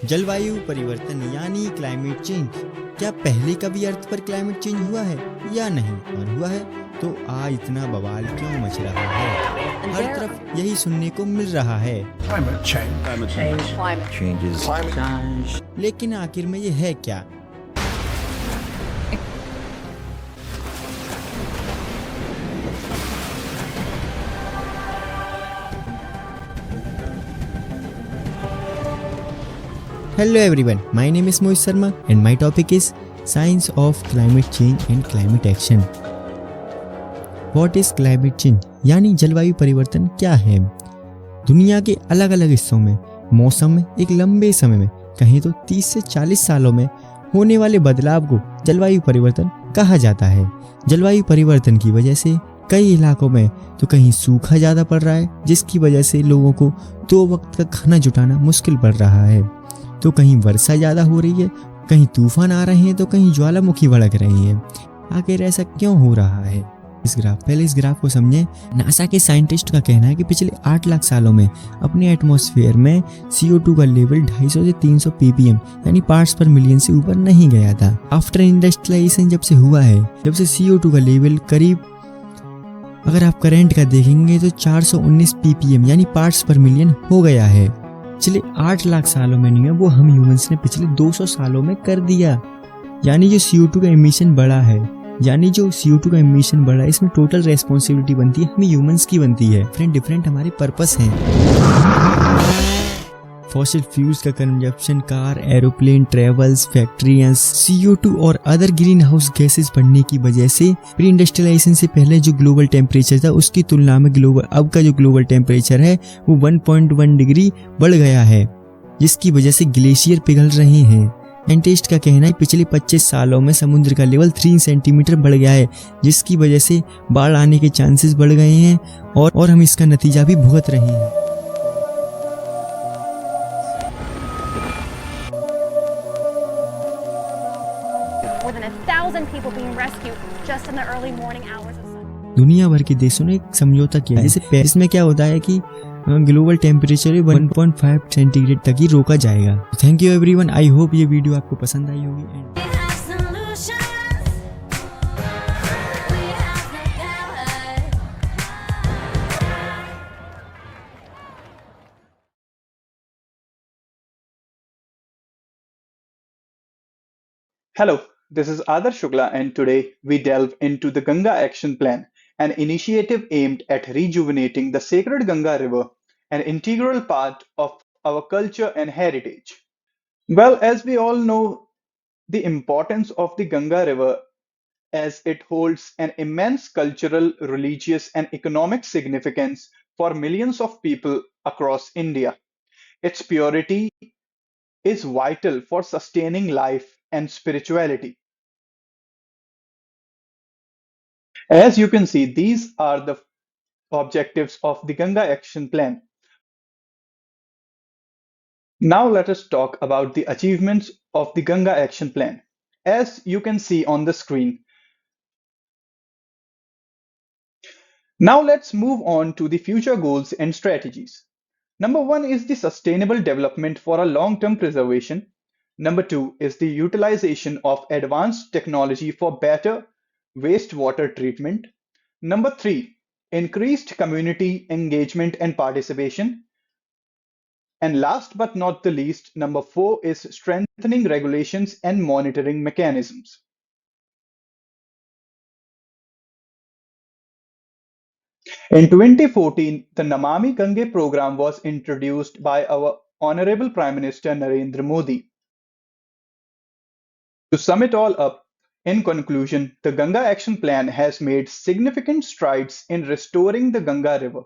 जलवायु परिवर्तन यानी क्लाइमेट चेंज। क्या पहले कभी अर्थ पर क्लाइमेट चेंज हुआ है या नहीं, और हुआ है तो आज इतना बवाल क्यों मच रहा है? हर तरफ यही सुनने को मिल रहा है। लेकिन आखिर में ये है क्या? Hello everyone, my name is Mohit Sharma and my topic is Science of Climate Change and Climate Action. What is climate change? यानी जलवायु परिवर्तन क्या है? दुनिया के अलग अलग हिस्सों में मौसम में एक लंबे समय में, कहीं तो 30 से 40 सालों में होने वाले बदलाव को जलवायु परिवर्तन कहा जाता है। जलवायु परिवर्तन की वजह से कई इलाकों में तो कहीं सूखा ज़्यादा पड़ रहा है, जिसकी वजह से लोगों को 2 वक्त का खाना जुटाना मुश्किल पड़ रहा है। तो कहीं वर्षा ज़्यादा हो रही है, कहीं तूफान आ रहे हैं, तो कहीं ज्वालामुखी भड़क रही है। आखिर ऐसा क्यों हो रहा है? पहले इस ग्राफ को समझें। नासा के साइंटिस्ट का कहना है कि पिछले 8 लाख सालों में अपने एटमॉस्फेयर में CO2 का लेवल 250 से 300 ppm यानी पार्ट्स पर मिलियन से ऊपर नहीं गया था। आफ्टर इंडस्ट्रियलाइजेशन जब से हुआ है, जब से CO2 का लेवल करीब, अगर आप करंट का देखेंगे तो 419 ppm यानी पार्ट्स पर मिलियन हो गया है। पिछले 8 लाख सालों में नहीं है, वो हम ह्यूमंस ने पिछले 200 सालों में कर दिया। यानी जो CO2 का एमिशन बढ़ा है, इसमें टोटल रेस्पॉन्सिबिलिटी बनती है, हमें ह्यूमंस की बनती है। डिफरेंट हमारे पर्पस हैं। फॉसिल फ्यूल्स का consumption, car, aeroplane, travels, factories, CO2 और अदर ग्रीन हाउस गैसेस बढ़ने की वजह से प्री इंडस्ट्रियलाइजेशन से पहले जो ग्लोबल टेम्परेचर था उसकी तुलना में अब का जो ग्लोबल टेम्परेचर है वो 1.1 डिग्री बढ़ गया है, जिसकी वजह से ग्लेशियर पिघल रहे हैं। साइंटिस्ट का कहना है पिछले 25 सालों में समुद्र का लेवल 3 सेंटीमीटर बढ़ गया है, जिसकी वजह से बाढ़ आने के चांसेस बढ़ गए हैं और हम इसका नतीजा भी भुगत रहे हैं। दुनिया भर के देशों ने एक समझौता किया है। इसमें क्या होता है कि ग्लोबल टेम्परेचर 1.5 सेंटीग्रेड तक ही रोका जाएगा। Thank you everyone, I hope ये वीडियो आपको पसंद आई होगी। Hello, this is Adarsh Shukla, and today we delve into the Ganga Action Plan, an initiative aimed at rejuvenating the sacred Ganga River, an integral part of our culture and heritage. Well, as we all know, the importance of the Ganga River as it holds an immense cultural, religious, and economic significance for millions of people across India. Its purity is vital for sustaining life and spirituality. As you can see, these are the objectives of the Ganga Action Plan. Now let us talk about the achievements of the Ganga Action Plan. As you can see on the screen. Now let's move on to the future goals and strategies. Number 1 is the sustainable development for a long-term preservation. Number 2 is the utilization of advanced technology for better wastewater treatment. Number 3, increased community engagement and participation. And last but not the least, number 4 is strengthening regulations and monitoring mechanisms. In 2014, the Namami Gange program was introduced by our Honorable Prime Minister Narendra Modi. To sum it all up, in conclusion, the Ganga Action Plan has made significant strides in restoring the Ganga River.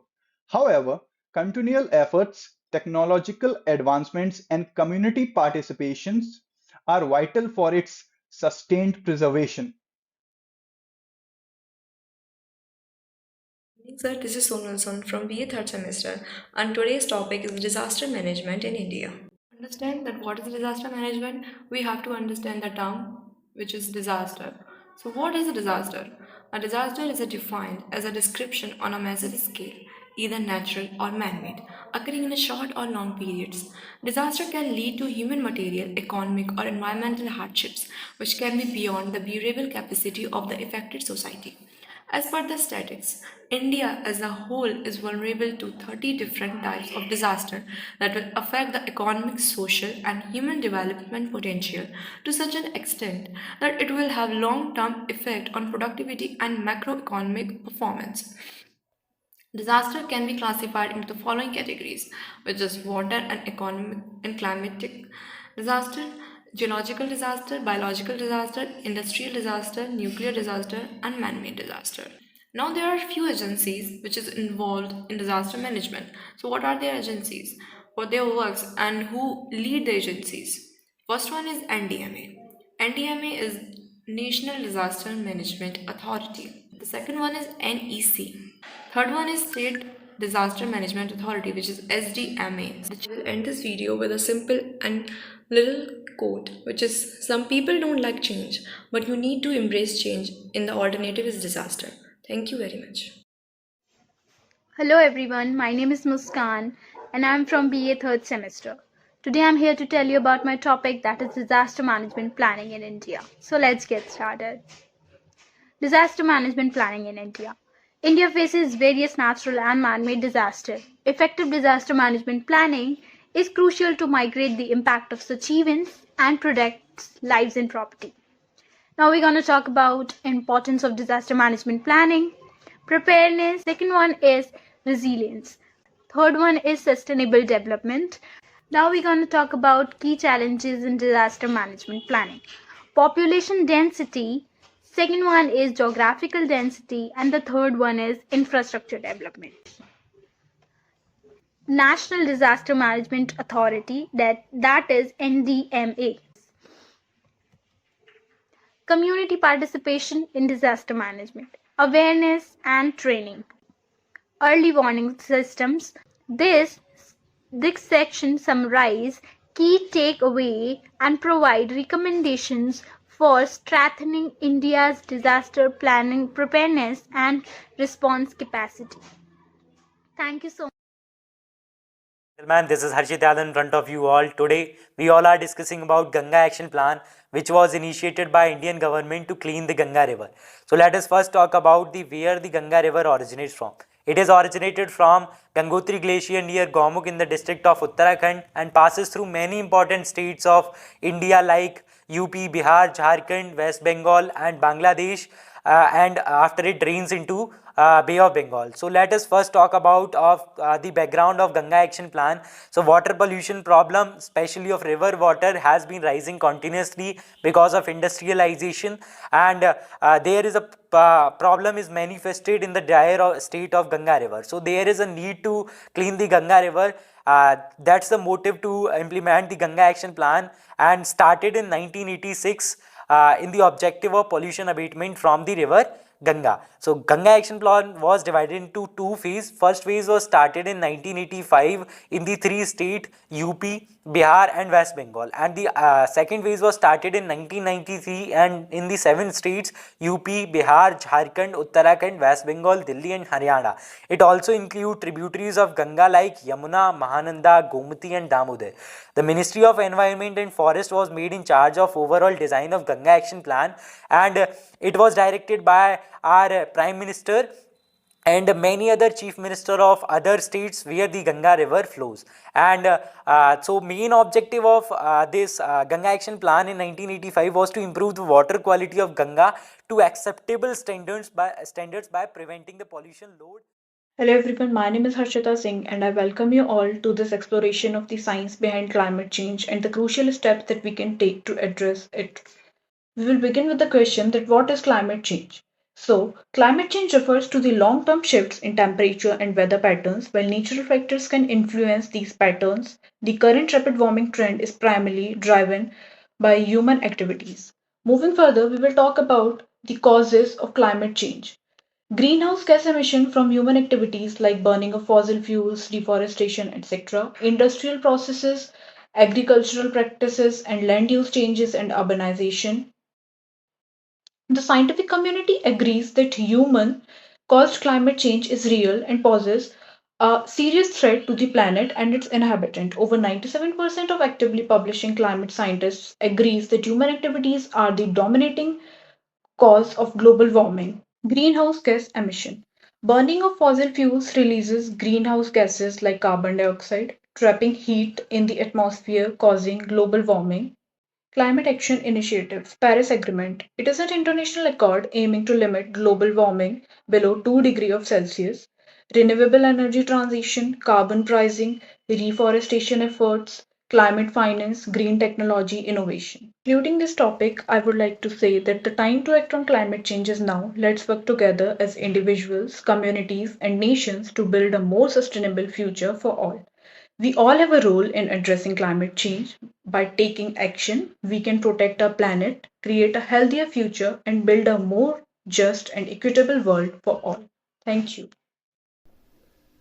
However, continual efforts, technological advancements, and community participations are vital for its sustained preservation. Sir, this is Sonal Sun from BA third semester, and today's topic is disaster management in India. To understand that what is disaster management, we have to understand the term which is disaster. So what is a disaster? A disaster is defined as a description on a massive scale, either natural or man-made, occurring in a short or long periods. Disaster can lead to human, material, economic, or environmental hardships, which can be beyond the bearable capacity of the affected society. As per the statistics, India as a whole is vulnerable to 30 different types of disaster that will affect the economic, social, and human development potential to such an extent that it will have long-term effect on productivity and macroeconomic performance. Disaster can be classified into the following categories, which is water and economic and climatic disaster, geological disaster, biological disaster, industrial disaster, nuclear disaster, and man-made disaster. Now there are few agencies which is involved in disaster management. So what are their agencies? What their works and who lead the agencies? First one is NDMA. NDMA is National Disaster Management Authority. The second one is NEC. Third one is State Disaster Management Authority, which is SDMA. I will end this video with a simple and little quote, which is some people don't like change, but you need to embrace change in the alternative is disaster. Thank you very much. Hello everyone, my name is Muskan and I'm from BA third semester. Today I'm here to tell you about my topic, that is disaster management planning in India. So let's get started. Disaster management planning in India. India faces various natural and man-made disasters. Effective disaster management planning is crucial to mitigate the impact of such events and protect lives and property. Now we're going to talk about importance of disaster management planning, preparedness. Second one is resilience. Third one is sustainable development. Now we're going to talk about key challenges in disaster management planning. Population density. Second one is geographical density, and the third one is infrastructure development. National Disaster Management Authority, that is NDMA. Community participation in disaster management, awareness and training, early warning systems. This section summarize key takeaway and provide recommendations for strengthening India's disaster planning preparedness and response capacity. Thank you so much. Gentlemen, this is Harshit Yadav in front of you all. Today, we all are discussing about Ganga Action Plan, which was initiated by Indian government to clean the Ganga River. So let us first talk about where the Ganga River originates from. It is originated from Gangotri Glacier near Gaumukh in the district of Uttarakhand and passes through many important states of India like UP, Bihar, Jharkhand, West Bengal and Bangladesh, and after it drains into Bay of Bengal. So let us first talk about the background of Ganga Action Plan. So water pollution problem, especially of river water, has been rising continuously because of industrialization, and there is a problem is manifested in the dire state of Ganga River. So there is a need to clean the Ganga River. That's the motive to implement the Ganga Action Plan, and started in 1986 in the objective of pollution abatement from the river Ganga. So Ganga Action Plan was divided into two phases. First phase was started in 1985 in the three states UP, Bihar and West Bengal, and the second phase was started in 1993 and in the seven states UP, Bihar, Jharkhand, Uttarakhand, West Bengal, Delhi and Haryana. It also includes tributaries of Ganga like Yamuna, Mahananda, Gomati and Damodar. The Ministry of Environment and Forest was made in charge of overall design of Ganga Action Plan, and it was directed by our Prime Minister and many other chief minister of other states where the Ganga river flows. And so main objective of this Ganga Action Plan in 1985 was to improve the water quality of Ganga to acceptable standards by preventing the pollution load. Hello everyone, my name is Harshita Singh and I welcome you all to this exploration of the science behind climate change and the crucial steps that we can take to address it. We will begin with the question that what is climate change? So, climate change refers to the long-term shifts in temperature and weather patterns. While natural factors can influence these patterns, the current rapid warming trend is primarily driven by human activities. Moving further, we will talk about the causes of climate change. Greenhouse gas emission from human activities like burning of fossil fuels, deforestation, etc., industrial processes, agricultural practices, and land use changes and urbanization. The scientific community agrees that human caused climate change is real and poses a serious threat to the planet and its inhabitant. Over 97% of actively publishing climate scientists agrees that human activities are the dominating cause of global warming. Greenhouse gas emission. Burning of fossil fuels releases greenhouse gases like carbon dioxide, trapping heat in the atmosphere, causing global warming. Climate Action Initiative, Paris Agreement. It is an international accord aiming to limit global warming below 2 degrees of Celsius. Renewable energy transition, carbon pricing, reforestation efforts, climate finance, green technology innovation. Concluding this topic, I would like to say that the time to act on climate change is now. Let's work together as individuals, communities, and nations to build a more sustainable future for all. We all have a role in addressing climate change. By taking action, we can protect our planet, create a healthier future, and build a more just and equitable world for all. Thank you.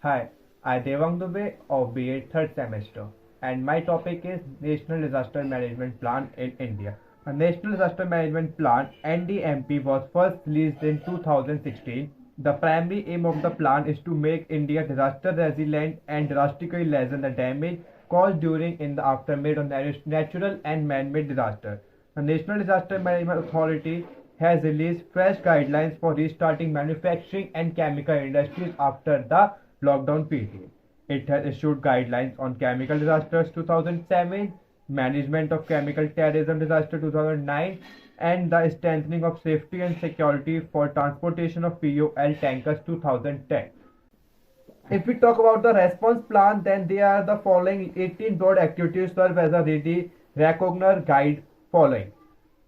Hi, I'm Devang Dubey of BA third semester, and my topic is National Disaster Management Plan in India. A National Disaster Management Plan (NDMP) was first released in 2016. The primary aim of the plan is to make India disaster resilient and drastically lessen the damage caused during in the aftermath of natural and man-made disaster. The National Disaster Management Authority has released fresh guidelines for restarting manufacturing and chemical industries after the lockdown period. It has issued guidelines on chemical disasters 2007, management of chemical terrorism disaster 2009, and the strengthening of safety and security for transportation of fuel tankers 2010. If we talk about the response plan, then there are the following 18 broad activities serve as a ready recognizer guide following.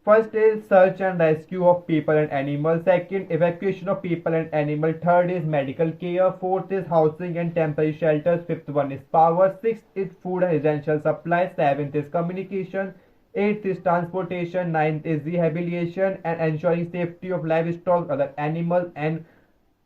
First is search and rescue of people and animals. Second, evacuation of people and animals. Third is medical care. Fourth is housing and temporary shelters. Fifth one is power. Sixth is food and essential supplies. Seventh is communication. Eighth is transportation. Ninth is rehabilitation and ensuring safety of livestock, other animals, and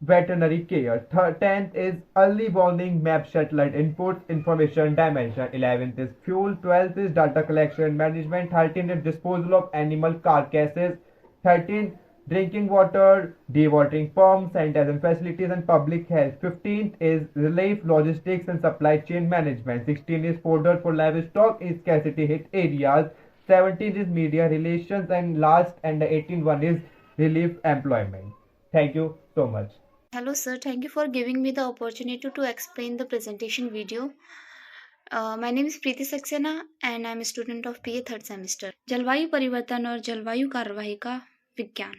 veterinary care. 10th is early warning map satellite inputs information dimension. 11th is fuel. 12th is data collection and management. 13th is disposal of animal carcasses. 13th drinking water, dewatering pumps, sanitation facilities, and public health. 15th is relief logistics and supply chain management. 16th is fodder for livestock in scarcity hit areas. 17th is media relations, and last and the 18th one is relief employment. Thank you so much. Hello sir, thank you for giving me the opportunity to explain the presentation video. My name is Preeti Saxena and I am a student of BA third semester. जलवायु परिवर्तन और जलवायु कार्यवाही का विज्ञान।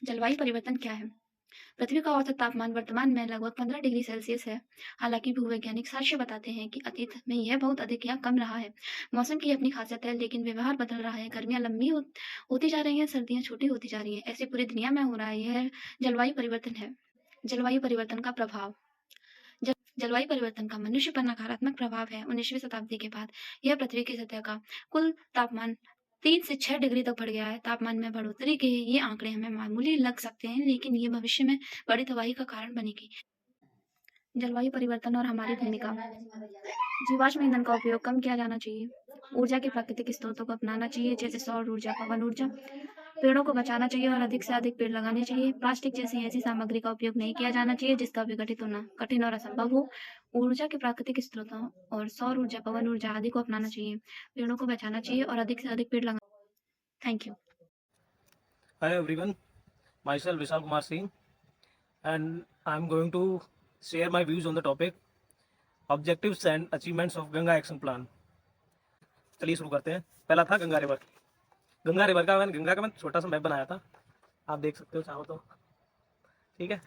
जलवायु परिवर्तन क्या है? पृथ्वी का औसत तापमान वर्तमान में लगभग 15 डिग्री सेल्सियस है। हालांकि भूवैज्ञानिक साक्ष्य बताते हैं कि अतीत में यह बहुत अधिक या कम रहा है। मौसम की अपनी खासियत है, लेकिन व्यवहार बदल रहा है। गर्मियां लंबी होती जा रही हैं, सर्दियां छोटी होती जा रही हैं। ऐसे पूरी दुनिया में हो रहा है। यह जलवायु परिवर्तन है। जलवायु परिवर्तन का प्रभाव। जलवायु परिवर्तन का मनुष्य पर नकारात्मक प्रभाव है। 19वीं शताब्दी के बाद यह पृथ्वी की सतह का कुल तापमान 3 से 6 डिग्री तक बढ़ गया है। तापमान में बढ़ोतरी के ये आंकड़े हमें मामूली लग सकते हैं, लेकिन ये भविष्य में बड़ी तबाही का कारण बनेगी। जलवायु परिवर्तन और हमारी भूमिका। जीवाश्म ईंधन का उपयोग कम किया जाना चाहिए। ऊर्जा के प्राकृतिक स्रोतों को अपनाना चाहिए, जैसे सौर ऊर्जा, पवन ऊर्जा। पेड़ों को बचाना चाहिए और अधिक से अधिक पेड़ लगाने चाहिए। प्लास्टिक जैसी ऐसी सामग्री का उपयोग नहीं किया जाना चाहिए जिसका विघटित होना कठिन और असंभव हो। ऊर्जा के प्राकृतिक स्रोतों और सौर ऊर्जा, पवन ऊर्जा आदि को अपनाना चाहिए। पेड़ों को बचाना चाहिए और अधिक से अधिक पेड़ लगाना। Thank you. Hi everyone, myself Vishal Kumar Singh and I'm going to share my views on the topic Objectives and Achievements of Ganga Action Plan. चलिए शुरू करते हैं। पहला था गंगा रिवर। गंगा का मैंने छोटा सा मैप बनाया था, आप देख सकते हो चाहो तो, ठीक है।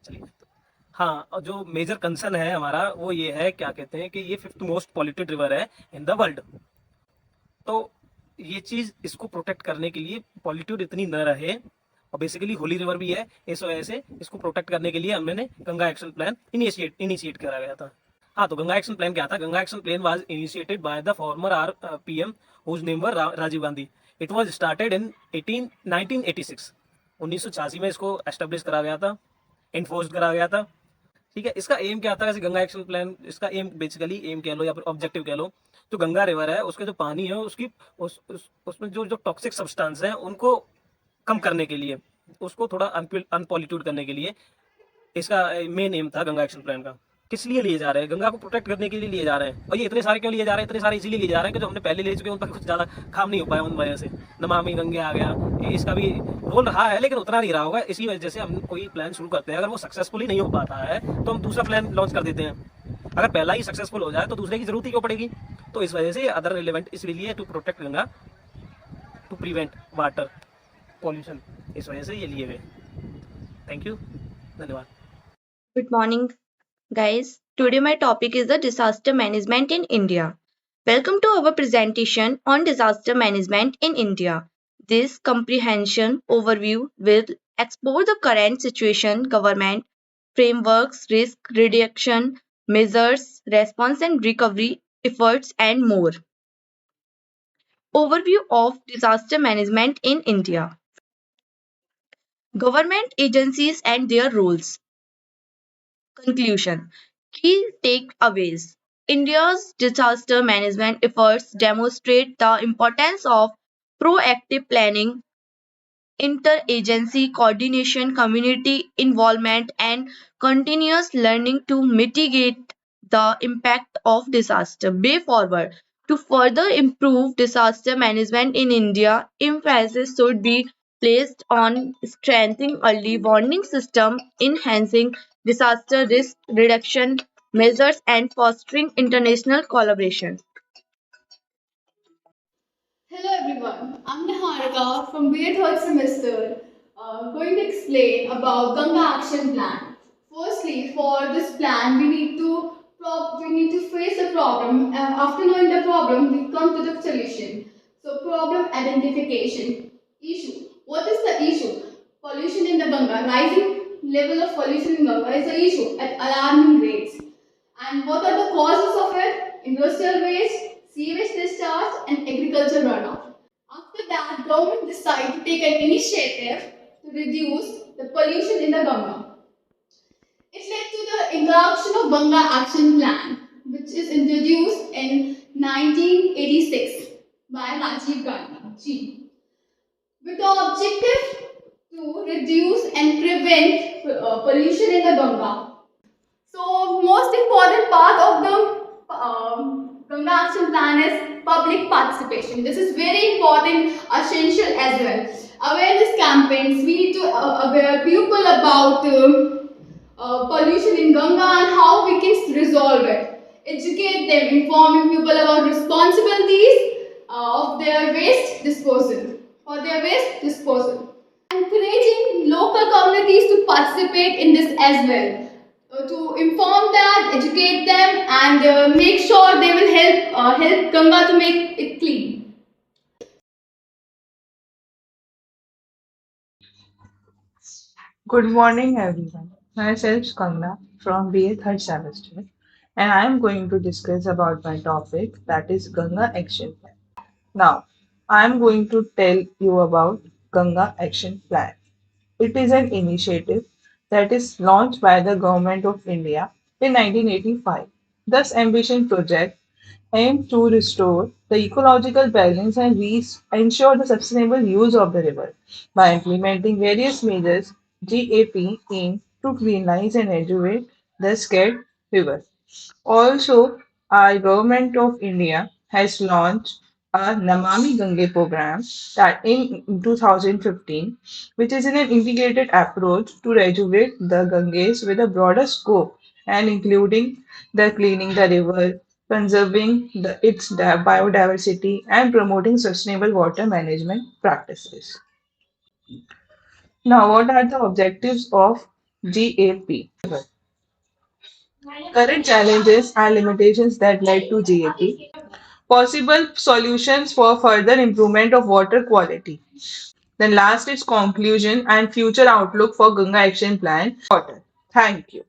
चलिए, हाँ, और जो मेजर कंसर्न है हमारा वो ये है, क्या कहते हैं कि ये 5th मोस्ट पॉल्यूटेड रिवर है इन द वर्ल्ड। तो ये चीज़, इसको प्रोटेक्ट करने के लिए पॉल्यूटेड इतनी न रहे, और बेसिकली होली रिवर भी है, इस वजह से इसको प्रोटेक्ट करने के लिए हमने गंगा एक्शन प्लान इनिशिएट करा गया था। हाँ, तो गंगा एक्शन प्लान क्या था? Ganga action plan was initiated by the former PM whose name were Rajiv Gandhi. It was started in 1986। 1986 में इसको एस्टेब्लिश करा गया था, इन्फोर्स करा गया था, ठीक है। इसका एम क्या था? जैसे गंगा एक्शन प्लान, इसका एम बेसिकली एम कह लो या फिर ऑब्जेक्टिव कह लो, जो गंगा रिवर है उसके जो पानी है उसकी उसमें जो टॉक्सिक सब्सटेंस है उनको कम करने के लिए, उसको थोड़ा अनपॉल्यूटेड करने के लिए इसका मेन एम था गंगा एक्शन प्लान का। किस लिए लिए जा रहे हैं? गंगा को प्रोटेक्ट करने के लिए लिए जा रहे हैं। और ये इतने सारे क्यों लिए जा रहे हैं? इतने सारे इसीलिए लिए जा रहे हैं कि जो हमने पहले ले चुके हैं उन पर कुछ ज़्यादा काम नहीं हो पाया उन वजह से। नमामि गंगे आ गया, इसका भी रोल रहा है लेकिन उतना नहीं रहा होगा। इसी वजह से हम कोई प्लान शुरू करते हैं, अगर वो सक्सेसफुली नहीं हो पाता है तो हम दूसरा प्लान लॉन्च कर देते हैं। अगर पहला ही सक्सेसफुल हो जाए तो दूसरे की जरूरत ही क्यों पड़ेगी? तो इस वजह से अदर रिलेवेंट इसलिए to protect Ganga, to prevent water pollution, इस वजह से ये लिए गए। थैंक यू, धन्यवाद। Good morning, guys. Today my topic is the disaster management in India. Welcome to our presentation on disaster management in India. This comprehension overview will explore the current situation, government frameworks, risk reduction measures, response and recovery efforts, and more. Overview of disaster management in India. Government agencies and their roles. Conclusion. Key takeaways. India's disaster management efforts demonstrate the importance of proactive planning, interagency coordination, community involvement, and continuous learning to mitigate the impact of disaster. Way forward. To further improve disaster management in India, emphasis should be placed on strengthening early warning system, enhancing disaster risk reduction measures, and fostering international collaboration. Hello everyone, I'm Niharika from BA third semester, going to explain about Ganga Action Plan. Firstly, for this plan, we need to face the problem. After knowing the problem, we come to the solution. So, problem identification. Issue. What is the issue? Pollution in the Ganga. Rising level of pollution in Ganga is the issue at alarming rates. And what are the causes of it? Industrial waste, sewage discharge, and agricultural runoff. After that, government decided to take an initiative to reduce the pollution in the Ganga. It led to the introduction of Ganga Action Plan, which is introduced in 1986 by Rajiv Gandhi, with the objective to reduce and prevent pollution in the Ganga. So, most important part of the Ganga Action Plan is public participation. This is very important, essential as well. Awareness campaigns. We need to aware people about pollution in Ganga and how we can resolve it. Educate them, informing people about responsibilities of their waste disposal. Encouraging local communities to participate in this as well. To inform them, educate them, and make sure they will help Ganga to make it clean. Good morning, everyone. Myself Skanda from BA third semester, and I am going to discuss about my topic, that is Ganga Action Plan. Now, I am going to tell you about Ganga Action Plan. It is an initiative that is launched by the Government of India in 1985. This ambition project aimed to restore the ecological balance and ensure the sustainable use of the river. By implementing various measures, GAP aimed to cleanlize and rejuvenate the scared river. Also, our Government of India has launched a Namami Gange program that in 2015, which is in an integrated approach to rejuvenate the Ganges with a broader scope and including the cleaning the river, conserving its biodiversity, and promoting sustainable water management practices. Now, what are the objectives of GAP? Current challenges and limitations that led to GAP. Possible solutions for further improvement of water quality. Then last is conclusion and future outlook for Ganga Action Plan. Water. Thank you.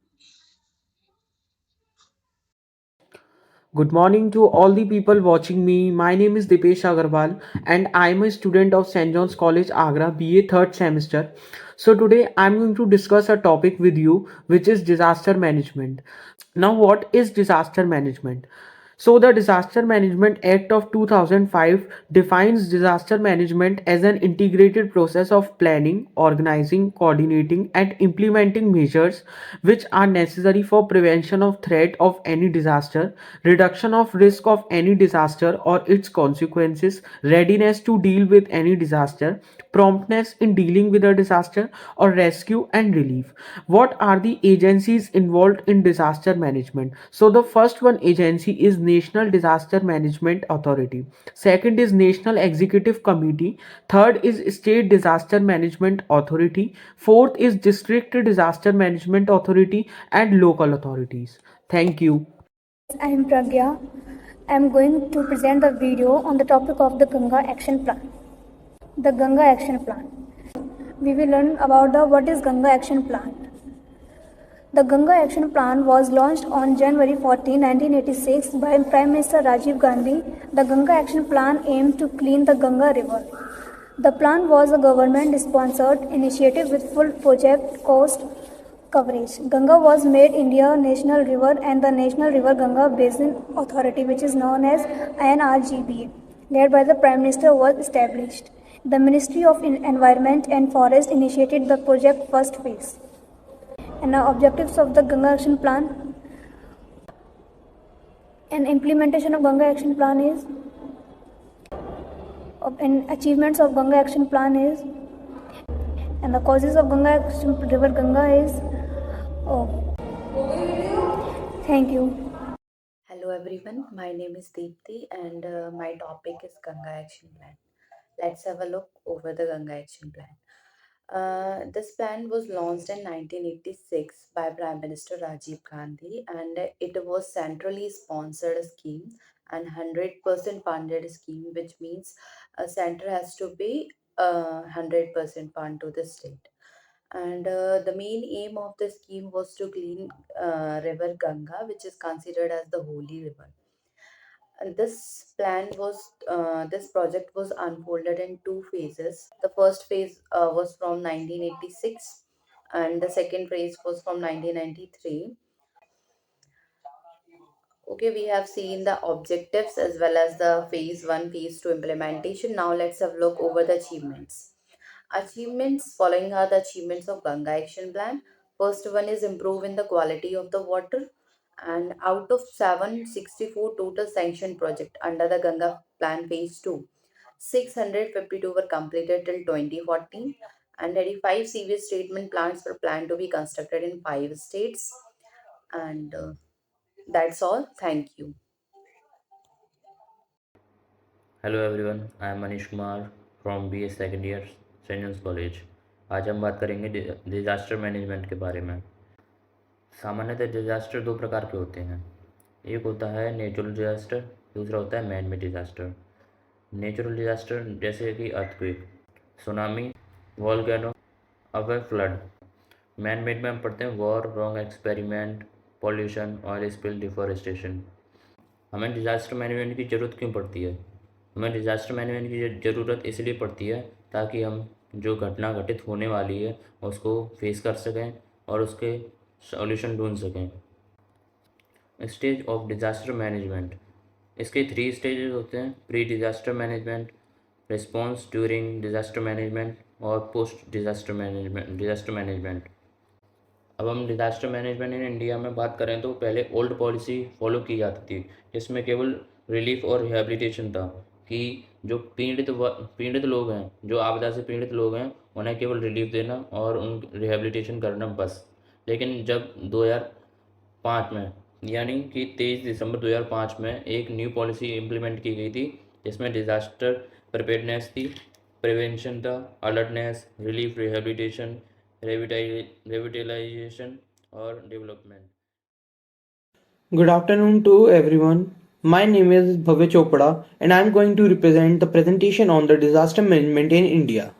Good morning to all the people watching me. My name is Dipesh Agarwal and I am a student of St. John's College, Agra, BA third semester. So today I am going to discuss a topic with you which is disaster management. Now what is disaster management? So, the Disaster Management Act of 2005 defines disaster management as an integrated process of planning, organizing, coordinating, and implementing measures which are necessary for prevention of threat of any disaster, reduction of risk of any disaster or its consequences, readiness to deal with any disaster, promptness in dealing with a disaster, or rescue and relief. What are the agencies involved in disaster management? So the first one agency is National Disaster Management Authority. Second is National Executive Committee. Third is State Disaster Management Authority. Fourth is District Disaster Management Authority and local authorities. Thank you. I am Pragya. I am going to present the video on the topic of the Ganga Action Plan. The Ganga Action Plan. We will learn about what is Ganga Action Plan. The Ganga Action Plan was launched on January 14, 1986 by Prime Minister Rajiv Gandhi. The Ganga Action Plan aimed to clean the Ganga River. The plan was a government-sponsored initiative with full project cost coverage. Ganga was made India National River and the National River Ganga Basin Authority, which is known as NRGBA, led by the Prime Minister, was established. The Ministry of Environment and Forest initiated the project first phase. And the objectives of the Ganga Action Plan and implementation of Ganga Action Plan is and achievements of Ganga Action Plan is and the causes of Ganga Action River Ganga is thank you. Hello everyone, my name is Deepthi and my topic is Ganga Action Plan. Let's have a look over the Ganga Action Plan. This plan was launched in 1986 by Prime Minister Rajiv Gandhi and it was centrally sponsored scheme and 100% funded scheme, which means a center has to pay 100% fund to the state. And the main aim of the scheme was to clean river Ganga, which is considered as the holy river. And this project was unfolded in two phases. The first phase was from 1986 and the second phase was from 1993. Okay, we have seen the objectives as well as the phase 1, phase 2 implementation. Now let's have a look over the achievements. Achievements following are the achievements of Ganga Action Plan. First one is improving the quality of the water. And out of 764 total sanctioned project under the Ganga Plan Phase 2, 652 were completed till 2014 and 85 sewage treatment plants were planned to be constructed in 5 states. And that's all. Thank you. Hello everyone, I am Manish Kumar from BA second year Saint John's college. आज हम बात करेंगे disaster management के बारे में। सामान्यतः disaster दो प्रकार के होते हैं, एक होता है नेचुरल डिज़ास्टर, दूसरा होता है man made disaster. Natural disaster जैसे कि अर्थक्वेक, सुनामी, वॉल्केनो, अब फ्लड। मैन मेड में हम पढ़ते हैं war, wrong experiment, pollution, oil spill, deforestation. हमें डिज़ास्टर मैनेजमेंट की ज़रूरत क्यों पड़ती है? हमें डिज़ास्टर मैनेजमेंट की ज़रूरत इसलिए पड़ती है ताकि हम जो घटना घटित होने वाली है उसको फेस कर सकें और उसके सॉल्यूशन ढूंढ सकें। स्टेज ऑफ डिज़ास्टर मैनेजमेंट, इसके 3 स्टेजेस होते हैं: pre disaster management, response during disaster management और पोस्ट डिज़ास्टर मैनेजमेंट। अब हम डिज़ास्टर मैनेजमेंट इन इंडिया में बात करें तो पहले ओल्ड पॉलिसी फॉलो की जाती थी, जिसमें केवल रिलीफ और रिहेबिलिटेशन था कि जो पीड़ित लोग हैं, जो आपदा से पीड़ित लोग हैं, उन्हें केवल रिलीफ देना और उन रिहेबिलिटेशन करना बस। लेकिन जब 2005 में यानी कि 23 दिसंबर 2005 में एक न्यू पॉलिसी इम्प्लीमेंट की गई थी, जिसमें डिज़ास्टर प्रिपेयर्डनेस थी, प्रिवेंशन था, अलर्टनेस, रिलीफ, रिहेबिलिटेशन, रिविटलाइजेशन और development. Good afternoon to everyone. My name is Bhavya Chopra and I am going to represent the presentation on the disaster management in India.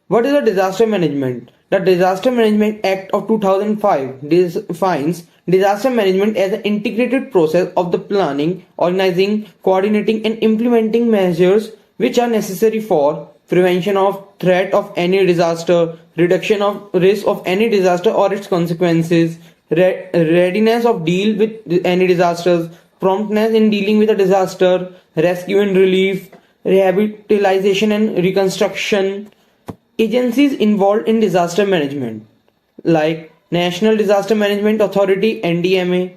What is a disaster management? The Disaster Management Act of 2005 defines disaster management as an integrated process of the planning, organizing, coordinating and implementing measures which are necessary for prevention of threat of any disaster, reduction of risk of any disaster or its consequences, readiness of deal with any disasters, promptness in dealing with a disaster, rescue and relief, rehabilitation and reconstruction. Agencies involved in disaster management like National Disaster Management Authority NDMA,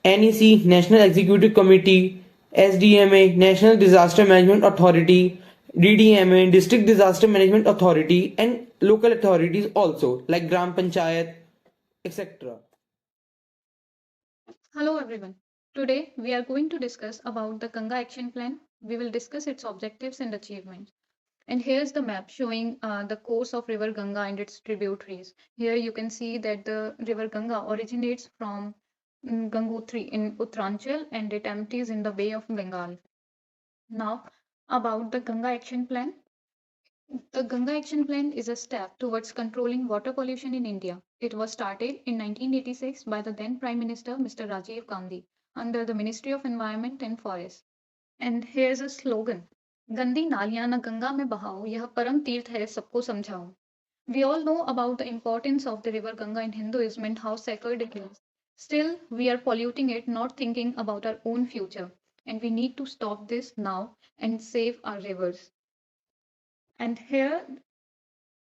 NEC National Executive Committee, SDMA National Disaster Management Authority, DDMA District Disaster Management Authority, and local authorities also like Gram Panchayat, etc. Hello everyone. Today we are going to discuss about the Ganga Action Plan. We will discuss its objectives and achievements. And here's the map showing the course of river Ganga and its tributaries. Here you can see that the river Ganga originates from Gangotri in Uttaranchal and it empties in the Bay of Bengal. Now about the Ganga Action Plan. The Ganga Action Plan is a step towards controlling water pollution in India. It was started in 1986 by the then Prime Minister Mr. Rajiv Gandhi under the Ministry of Environment and Forest. And here's a slogan. गंदी नालियां न गंगा में बहाओ यह परम तीर्थ है सबको समझाओ. We all know about the importance of the river Ganga in Hinduism and how sacred it is. Still, we are polluting it, not thinking about our own future. And we need to stop this now and save our rivers. And here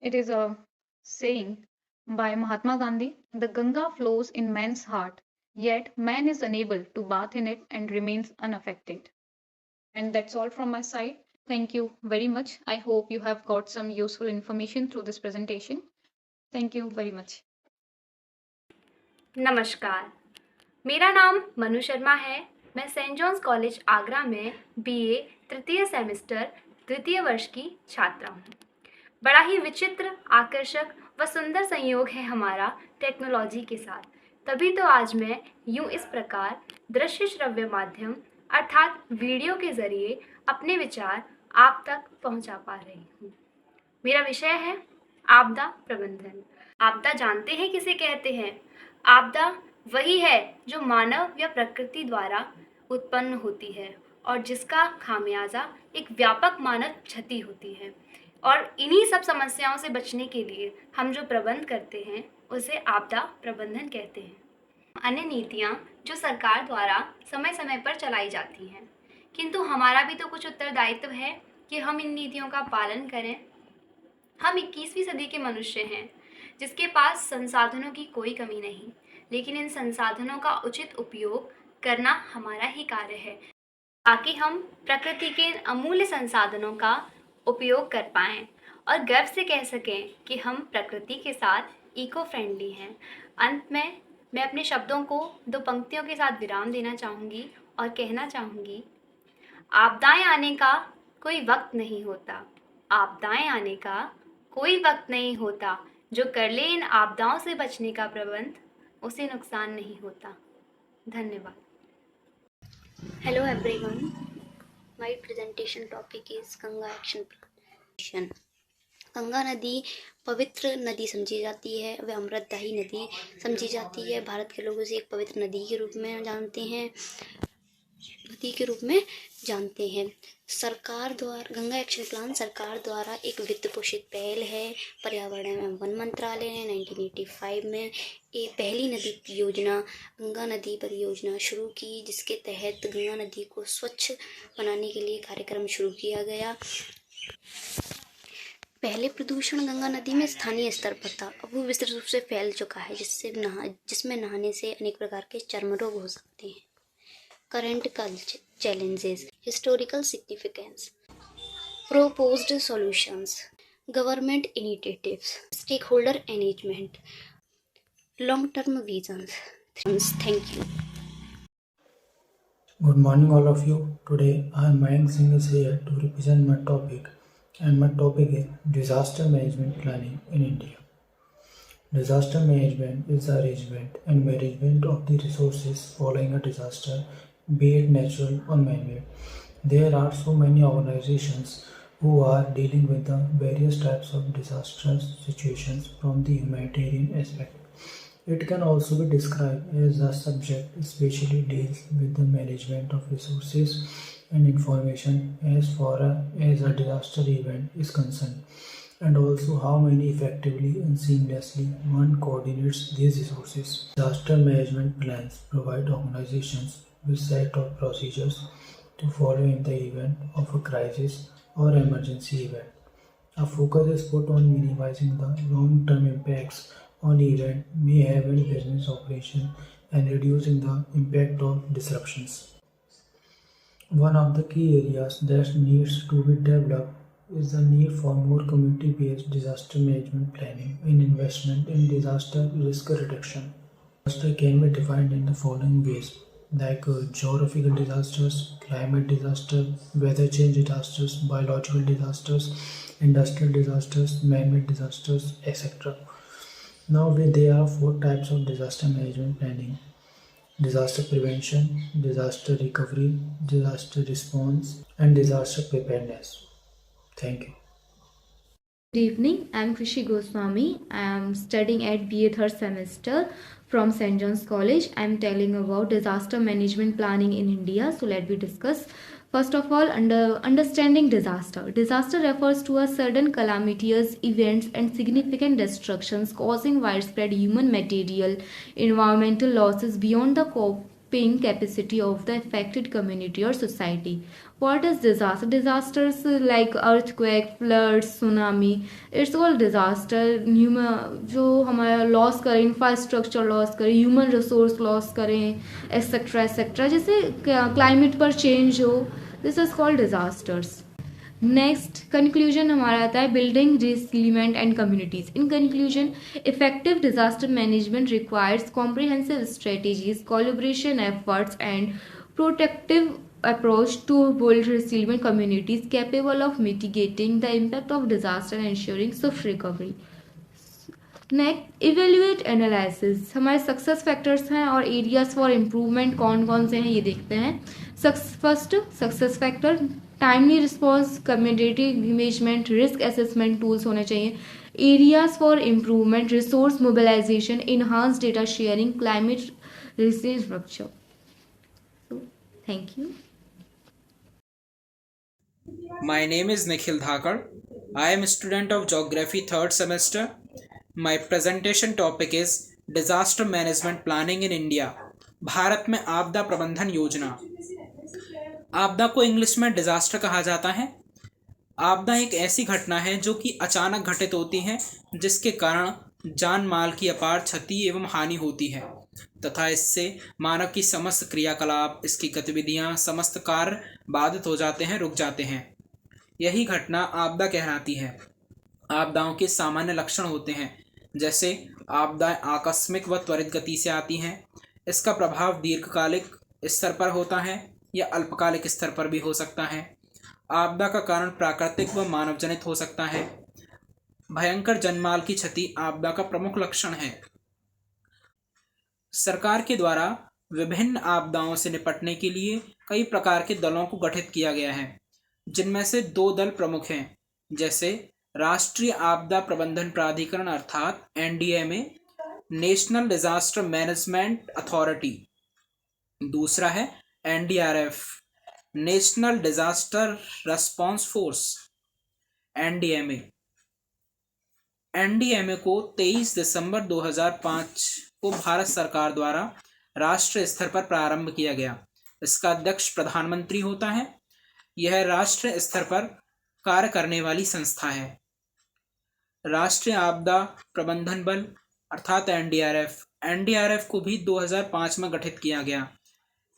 it is a saying by Mahatma Gandhi, the Ganga flows in man's heart, yet man is unable to bathe in it and remains unaffected. And that's all from my side. Thank you very much. I hope you have got some useful information through this presentation. Thank you very much. नमस्कार, मेरा नाम मनु शर्मा है. मैं Saint John's college Agra में BA तृतीय semester द्वितीय वर्ष की छात्रा हूँ. बड़ा ही विचित्र, आकर्षक व सुंदर संयोग है हमारा टेक्नोलॉजी के साथ. तभी तो आज मैं यूँ इस प्रकार दृश्य श्रव्य माध्यम अर्थात वीडियो के जरिए अपने विचार आप तक पहुंचा पा रही हूँ. मेरा विषय है आपदा प्रबंधन. आपदा जानते हैं किसे कहते हैं? आपदा वही है जो मानव या प्रकृति द्वारा उत्पन्न होती है और जिसका खामियाजा एक व्यापक मानव क्षति होती है. और इन्हीं सब समस्याओं से बचने के लिए हम जो प्रबंध करते हैं उसे आपदा प्रबंधन कहते हैं. अन्य नीतियाँ जो सरकार द्वारा समय समय पर चलाई जाती हैं, किंतु हमारा भी तो कुछ उत्तरदायित्व है कि हम इन नीतियों का पालन करें. हम 21वीं सदी के मनुष्य हैं जिसके पास संसाधनों की कोई कमी नहीं, लेकिन इन संसाधनों का उचित उपयोग करना हमारा ही कार्य है ताकि हम प्रकृति के अमूल्य संसाधनों का उपयोग कर पाएँ और गर्व से कह सकें कि हम प्रकृति के साथ इको फ्रेंडली हैं. अंत में मैं अपने शब्दों को 2 पंक्तियों के साथ विराम देना चाहूँगी और कहना चाहूँगी, आपदाएं आने का कोई वक्त नहीं होता. आपदाएं आने का कोई वक्त नहीं होता. जो कर ले इन आपदाओं से बचने का प्रबंध, उसे नुकसान नहीं होता. धन्यवाद. Hello everyone. My presentation topic is Ganga Action Plan. Ganga नदी पवित्र नदी समझी जाती है, वह अमृतदायी नदी समझी जाती है. भारत के लोग उसे एक पवित्र नदी के रूप में जानते हैं. सरकार द्वारा गंगा एक्शन प्लान सरकार द्वारा एक वित्त पोषित पहल है. पर्यावरण एवं वन मंत्रालय ने 1985 में एक पहली नदी योजना गंगा नदी परियोजना शुरू की, जिसके तहत गंगा नदी को स्वच्छ बनाने के लिए कार्यक्रम शुरू किया गया. पहले प्रदूषण गंगा नदी में स्थानीय स्तर पर था, अब वो विस्तृत रूप से फैल चुका है जिसमें नहाने से अनेक प्रकार के चर्म रोग हो सकते हैं. Current challenges, historical significance, proposed solutions, government initiatives, stakeholder engagement, long-term visions. Thank you. Good morning all of you. Today I am Mayank Singh is here to represent my topic, and my topic is disaster management planning in India. Disaster management is the arrangement and management of the resources following a disaster, be it natural or man-made. There are so many organizations who are dealing with the various types of disastrous situations from the humanitarian aspect. It can also be described as a subject especially deals with the management of resources and information as far as a disaster event is concerned, and also how many effectively and seamlessly one coordinates these resources. Disaster management plans provide organizations with set of procedures to follow in the event of a crisis or emergency event. A focus is put on minimizing the long-term impacts on event may have in business operation and reducing the impact of disruptions. One of the key areas that needs to be developed is the need for more community-based disaster management planning and investment in disaster risk reduction. Disaster can be defined in the following ways, like geographical disasters, climate disaster, weather change disasters, biological disasters, industrial disasters, man-made disasters, etc. Now there are 4 types of disaster management planning: disaster prevention, disaster recovery, disaster response, and disaster preparedness. Thank you. Good evening, I am Krishi Goswami. I am studying at BA third semester from St. John's College. I am telling about disaster management planning in India. So let me discuss. First of all, understanding disaster. Disaster refers to a sudden calamitous events and significant destructions causing widespread human, material, environmental losses beyond the coping capacity of the affected community or society. What is disaster? Disasters like earthquake, floods, tsunami, it's all disaster. जो हमारा loss करें, infrastructure loss करें, human resource loss करें, etcetera etcetera, जैसे climate पर change हो, this is called disasters. Next conclusion हमारा आता है building resilient and communities. In conclusion, effective disaster management requires comprehensive strategies, collaboration efforts and protective approach to build resilient communities capable of mitigating the impact of disaster and ensuring swift recovery. Next, evaluate analysis. हमारे success factors हैं और areas for improvement कौन कौन से हैं ये देखते हैं. First success factor, timely response, community engagement, risk assessment tools होने चाहिए. Areas for improvement, resource mobilisation, enhance data sharing, climate resilient structure. Thank you. My name is Nikhil Dhakar. I am a student of Geography 3rd semester. My presentation topic is Disaster Management Planning in India. Bharat में आपदा प्रबंधन योजना. आपदा को English में disaster कहा जाता है. आपदा एक ऐसी घटना है जो कि अचानक घटित होती है, जिसके कारण जान माल की अपार क्षति एवं हानि होती है तथा इससे मानव की समस्त क्रियाकलाप, इसकी गतिविधियां, समस्त कार्य बाधित हो जाते हैं, रुक जाते हैं. यही घटना आपदा कहलाती है. आपदाओं के सामान्य लक्षण होते हैं, जैसे आपदाएं आकस्मिक व त्वरित गति से आती हैं. इसका प्रभाव दीर्घकालिक स्तर पर होता है या अल्पकालिक स्तर पर भी हो सकता है. आपदा का कारण प्राकृतिक व मानवजनित हो सकता है. भयंकर जनमाल की क्षति आपदा का प्रमुख लक्षण है. सरकार के द्वारा विभिन्न आपदाओं से निपटने के लिए कई प्रकार के दलों को गठित किया गया है, जिनमें से 2 दल प्रमुख हैं, जैसे राष्ट्रीय आपदा प्रबंधन प्राधिकरण अर्थात NDMA, national disaster management authority. दूसरा है NDRF, national disaster response force. NDMA को 23 दिसंबर 2005 को भारत सरकार द्वारा राष्ट्रीय स्तर पर प्रारंभ किया गया. इसका अध्यक्ष प्रधानमंत्री होता है. यह राष्ट्रीय स्तर पर कार्य करने वाली संस्था है. राष्ट्रीय आपदा प्रबंधन बल अर्थात NDRF को भी 2005 में गठित किया गया.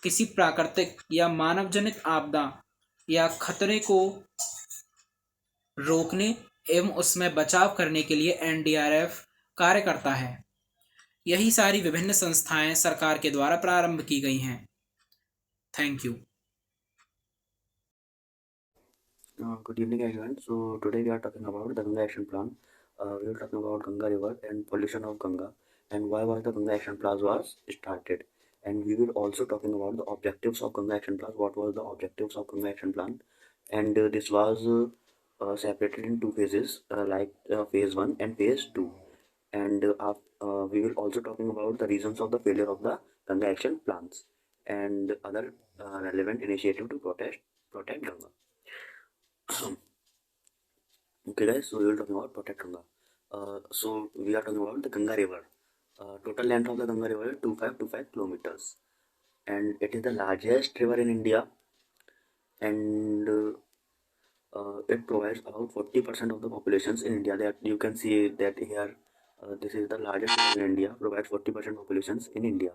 किसी प्राकृतिक या मानवजनित आपदा या खतरे को रोकने एवं उसमें बचाव करने के लिए NDRF कार्य करता है. यही सारी विभिन्न संस्थाएं सरकार के द्वारा प्रारंभ की गई हैं. Thank you. Good evening everyone. So today we are talking about the Ganga Action Plan. We are talking about Ganga River and pollution of Ganga and why was the Ganga Action Plan was started. And we will also talking about the objectives of Ganga Action Plan. What was the objectives of Ganga Action Plan? And this was separated in 2 phases, like phase 1 and phase 2. And we will also talking about the reasons of the failure of the Ganga Action Plans and other relevant initiative to protect Ganga. Okay guys, so we will talking about protect Ganga. So we are talking about the Ganga River. Total length of the Ganga River is 2525 kilometers, and it is the largest river in India, and it provides about 40% of the populations in India. That you can see that here, this is the largest river in India, provides 40% populations in India.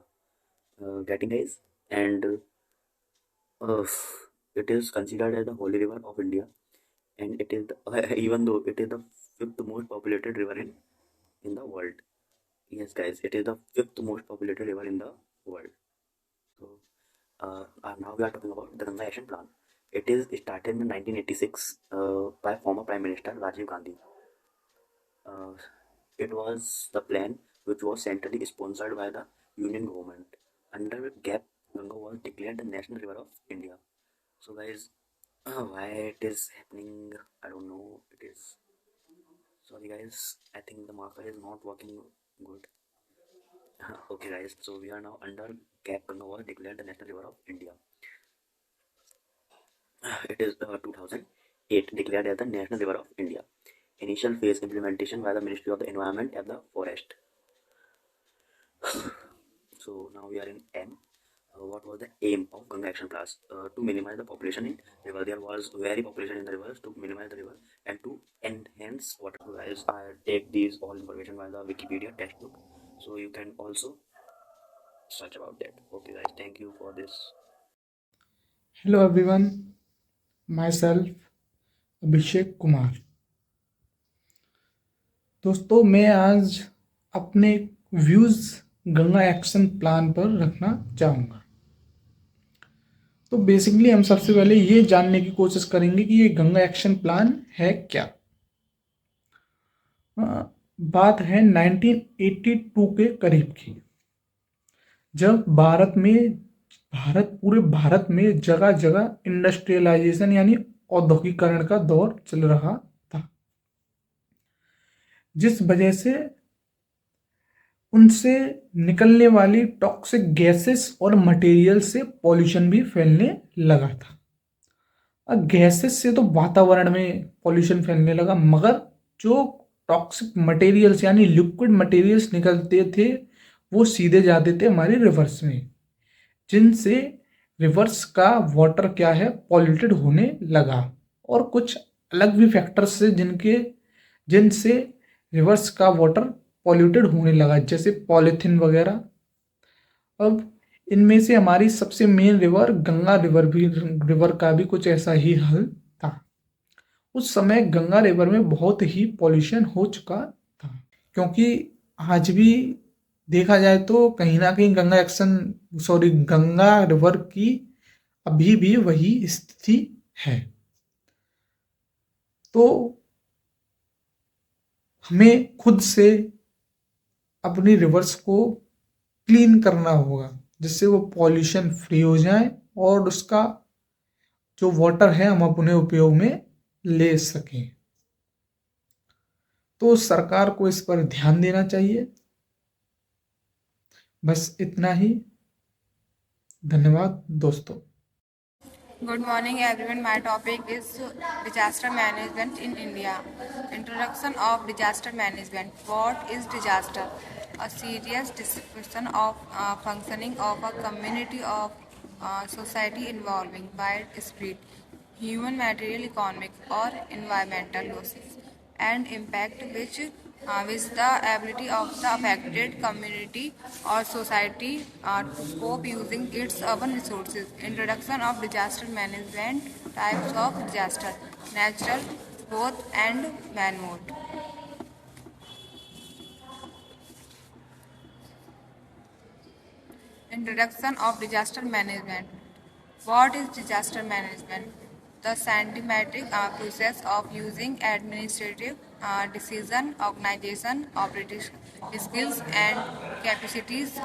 Getting guys, and uh, it is considered as the holy river of India, and it is the, even though it is the fifth most populated river in the world. Yes, guys, it is the fifth most populated river in the world. So now we are talking about the Ganga Action Plan. It is started in 1986 by former Prime Minister Rajiv Gandhi. Uh, it was the plan which was centrally sponsored by the Union government. Under GAP, Ganga was declared the national river of India. So, guys, why it is happening? I don't know. It is. Sorry, guys. I think the marker is not working good. Okay, guys. So we are now under GAP. Ganga was declared the national river of India. It is 2008 declared as the national river of India. Initial phase implementation by the Ministry of the Environment and the Forest. So now we are in M. What was the aim of Ganga Action Plan? To minimize the population in river. There was very population in the rivers, to minimize the river and to enhance water. Guys, I take these all information by the Wikipedia textbook, so you can also search about that. Okay, guys, thank you for this. Hello everyone, myself Abhishek Kumar. दोस्तों, मैं आज अपने views Ganga action plan पर रखना चाहूँगा। तो basically हम सबसे पहले ये जानने की कोशिश करेंगे कि ये गंगा एक्शन प्लान है क्या। बात है 1982 के करीब की, जब पूरे भारत में जगह जगह इंडस्ट्रियलाइजेशन यानी औद्योगिकरण का दौर चल रहा था, जिस वजह से उनसे निकलने वाली टॉक्सिक गैसेस और मटेरियल से पॉल्यूशन भी फैलने लगा था। अब गैसेस से तो वातावरण में पॉल्यूशन फैलने लगा, मगर जो टॉक्सिक मटेरियल्स यानी लिक्विड मटेरियल्स निकलते थे वो सीधे जाते थे हमारे रिवर्स में, जिनसे रिवर्स का वाटर क्या है पॉल्यूटेड होने लगा। और कुछ अलग भी फैक्टर्स से जिनसे रिवर्स का वाटर पॉल्यूटेड होने लगा, जैसे पॉलीथीन वगैरह। अब इनमें से हमारी सबसे मेन रिवर गंगा रिवर का भी कुछ ऐसा ही हाल था। उस समय गंगा रिवर में बहुत ही पॉल्यूशन हो चुका था, क्योंकि आज भी देखा जाए तो कहीं ना कहीं गंगा रिवर की अभी भी वही स्थिति है। तो हमें खुद से अपनी रिवर्स को क्लीन करना होगा, जिससे वो पॉल्यूशन फ्री हो जाए और उसका जो वाटर है हम अपने उपयोग में ले सकें। तो सरकार को इस पर ध्यान देना चाहिए। बस इतना ही। धन्यवाद दोस्तों। Good morning everyone. My topic is disaster management in India. Introduction of disaster management. What is disaster? A serious disruption of functioning of a community of society involving widespread human, material, economic or environmental losses and impact which the ability of the affected community or society to cope using its urban resources. Introduction of disaster management. Types of disaster: natural, both and man-made. Introduction of disaster management. What is disaster management? The scientific process of using administrative decision, organization, operating skills and capacities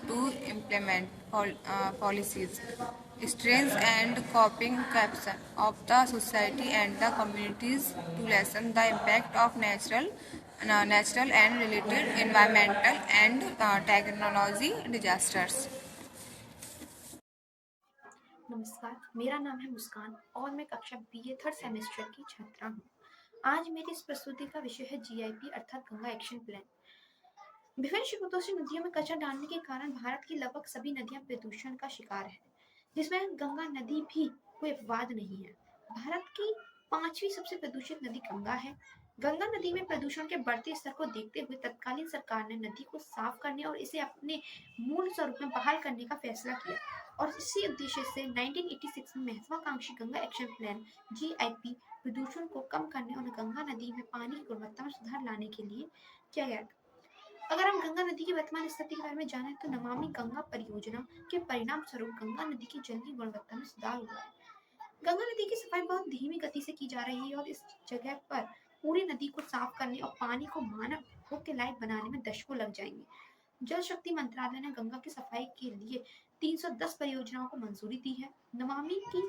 to implement policies, strengths and coping capacity of the society and the communities to lessen the impact of natural and related environmental and technology disasters. नमस्कार, मेरा नाम है मुस्कान और मैं कक्षा BA third semester की छात्रा हूँ। आज मेरी इस प्रस्तुति का विषय है जीआईपी अर्थात गंगा एक्शन प्लान। विभिन्न स्रोतों से नदियों में कचरा डालने के कारण भारत की लगभग सभी नदियां प्रदूषण का शिकार है, जिसमें गंगा नदी भी कोई अपवाद नहीं है। भारत की 5वीं सबसे प्रदूषित नदी गंगा है। गंगा नदी में प्रदूषण के बढ़ते स्तर को देखते हुए तत्कालीन सरकार ने नदी को साफ करने और इसे अपने मूल स्वरूप में बहाल करने का फैसला किया और इसी उद्देश्य से 1986 में महत्वाकांक्षी गंगा एक्शन प्लान GIP प्रदूषण को कम करने और गंगा नदी में पानी की गुणवत्ता में सुधार लाने के लिए किया गया। अगर हम गंगा नदी की वर्तमान स्थिति के बारे में जानें तो नमामि गंगा परियोजना के परिणाम स्वरूप गंगा नदी की जल की गुणवत्ता में सुधार हुआ है। गंगा नदी की सफाई बहुत धीमी गति से की जा रही है और इस जगह पर पूरी नदी को साफ करने और पानी को मानव उपभोग के लायक बनाने में दशकों लग जाएंगे। जल शक्ति मंत्रालय ने गंगा की सफाई के लिए 310 परियोजनाओं को मंजूरी दी है। नमामि की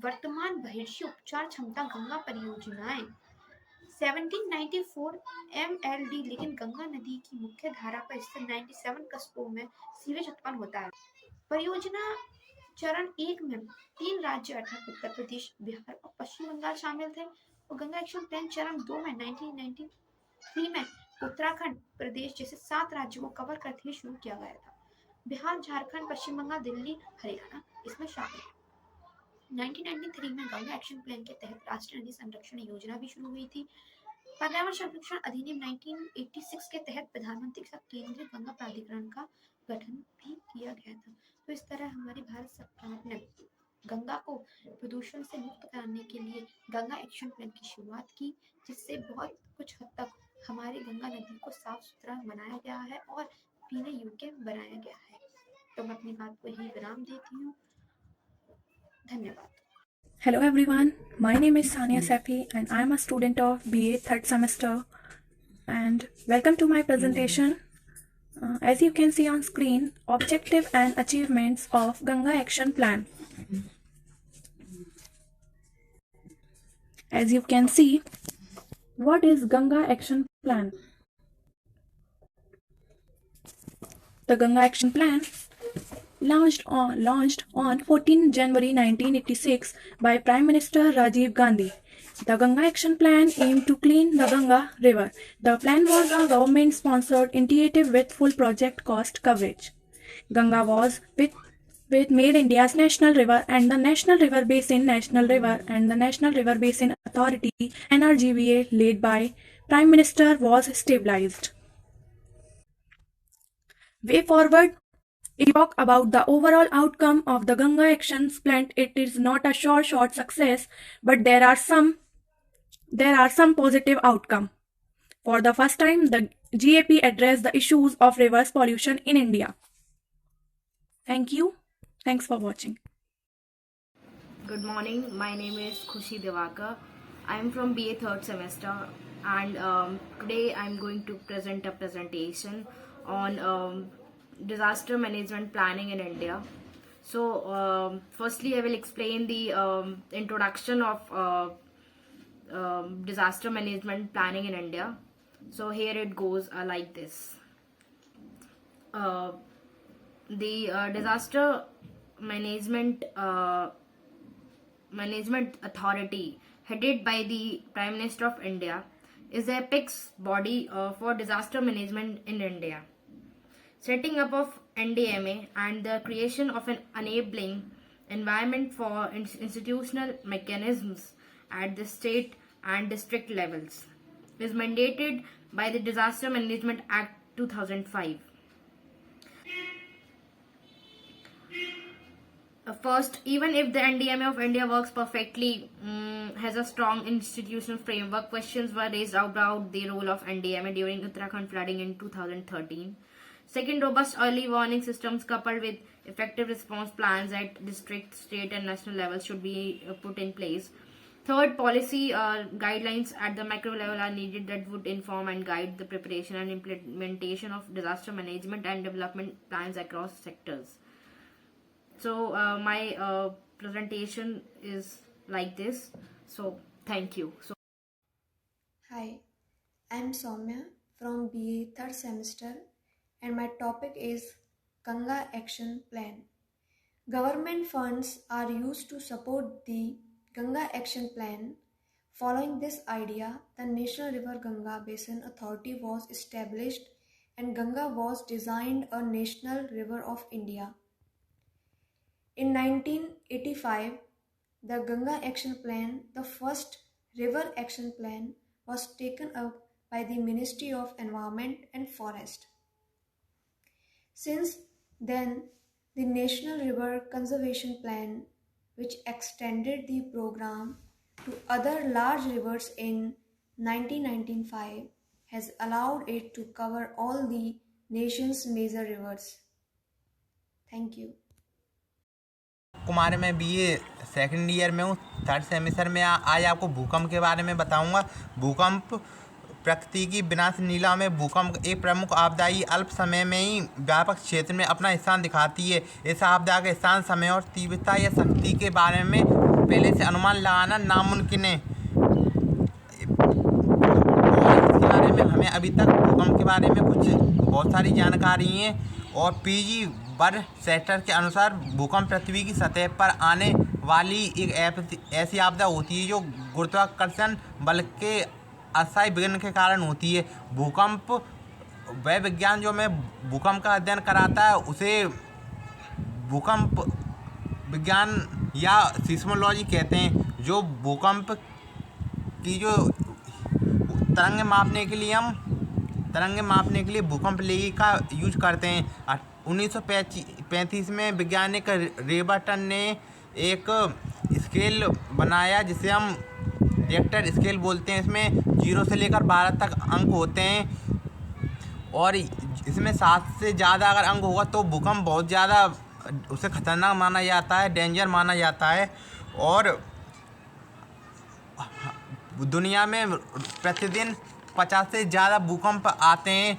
वर्तमान बहिर्शी उपचार क्षमता गंगा परियोजनाएं 1794 MLD, लेकिन गंगा नदी की मुख्य धारा पर स्थित 97 कस्बों में सीवेज उत्पन्न होता है। परियोजना चरण 1 में 3 राज्य अर्थात उत्तर प्रदेश, बिहार और पश्चिम बंगाल शामिल थे और गंगा एक्शन प्लान चरण 2 में 1993 में उत्तराखंड प्रदेश जैसे 7 राज्यों को कवर करते हुए शुरू किया गया था। बिहार, झारखंड, पश्चिम बंगाल, दिल्ली, हरियाणा इसमें शामिल है। 1993 में गंगा एक्शन प्लान के तहत राष्ट्रीय नदी संरक्षण योजना भी शुरू हुई थी। पर्यावरण संरक्षण अधिनियम 1986 के तहत प्रधानमंत्री के साथ केंद्रीय गंगा प्राधिकरण का गठन भी किया गया था। तो इस तरह हमारी भारत सरकार ने गंगा को प्रदूषण से मुक्त कराने के लिए गंगा एक्शन प्लान की शुरुआत की, जिससे बहुत कुछ हद तक हमारी गंगा नदी को साफ सुथरा बनाया गया है और पीने योग्य बनाया गया है। तो मैं अपनी बात को यही विराम देती हूँ। धन्यवाद। Hello everyone, my name is Sania Safi and I am a student of BA 3rd semester and welcome to my presentation. As you can see on screen, objective and achievements of Ganga Action Plan. As you can see, what is Ganga Action Plan? The Ganga Action Plan launched on 14 January 1986 by Prime Minister Rajiv Gandhi. The Ganga Action Plan aimed to clean the Ganga River. The plan was a government-sponsored initiative with full project cost coverage. Ganga was with made India's national river and the National River Basin Authority (NRGBA) led by Prime Minister was stabilized. Way forward. If we talk about the overall outcome of the Ganga Action Plan, it is not a short success, but there are some positive outcome. For the first time, the GAP addressed the issues of rivers pollution in India. Thank you. Thanks for watching. Good morning. My name is Khushi Devakar. I am from BA 3rd semester and today I am going to present a presentation on disaster management planning in India. So firstly I will explain the introduction of disaster management planning in India. So here it goes like this. The disaster management authority headed by the Prime Minister of India is the apex body for disaster management in India. Setting up of NDMA and the creation of an enabling environment for institutional mechanisms at the state and district levels is mandated by the Disaster Management Act 2005. First, even if the NDMA of India works perfectly, has a strong institutional framework, questions were raised about the role of NDMA during Uttarakhand flooding in 2013. Second, robust early warning systems coupled with effective response plans at district, state and national levels should be put in place. Third, policy guidelines at the macro level are needed that would inform and guide the preparation and implementation of disaster management and development plans across sectors. So my presentation is like this. So thank you. Hi, I am Soumya from BA 3rd semester and my topic is Ganga Action Plan. Government funds are used to support the Ganga Action Plan. Following this idea, the National River Ganga Basin Authority was established and Ganga was designed a national river of India. In 1985, the Ganga Action Plan, the first river action plan, was taken up by the Ministry of Environment and Forest. Since then, the National River Conservation Plan, which extended the program to other large rivers in 1995, has allowed it to cover all the nation's major rivers. Thank you. Kumar मैं BA second year में हूँ, third semester में आज आपको भूकंप के बारे में बताऊंगा। भूकंप प्रकृति की विनाश लीला में भूकंप एक प्रमुख आपदाई अल्प समय में ही व्यापक क्षेत्र में अपना स्थान दिखाती है। इस आपदा के स्थान, समय और तीव्रता या शक्ति के बारे में पहले से अनुमान लगाना नामुमकिन है और इसके बारे में हमें अभी तक भूकंप के बारे में बहुत सारी जानकारी है। और पीजी वर्ल्ड सेंटर के अनुसार भूकंप पृथ्वी की सतह पर आने वाली एक ऐसी आपदा होती है जो गुरुत्वाकर्षण बल के अस्थायी विघटन के कारण होती है। भूकंप वह विज्ञान जो में भूकंप का अध्ययन कराता है उसे भूकंप विज्ञान या सीस्मोलॉजी कहते हैं। जो भूकंप की जो तरंग मापने के लिए भूकंप लेखी का यूज करते हैं। 1935 में वैज्ञानिक रेबर्टन ने एक स्केल बनाया जिसे हम रिएक्टर स्केल बोलते हैं। इसमें 0 से लेकर 12 तक अंक होते हैं और इसमें 7 से ज़्यादा अगर अंक होगा तो भूकंप बहुत ज़्यादा उसे खतरनाक माना जाता है, डेंजर माना जाता है। और दुनिया में प्रतिदिन 50 से ज़्यादा भूकंप आते हैं।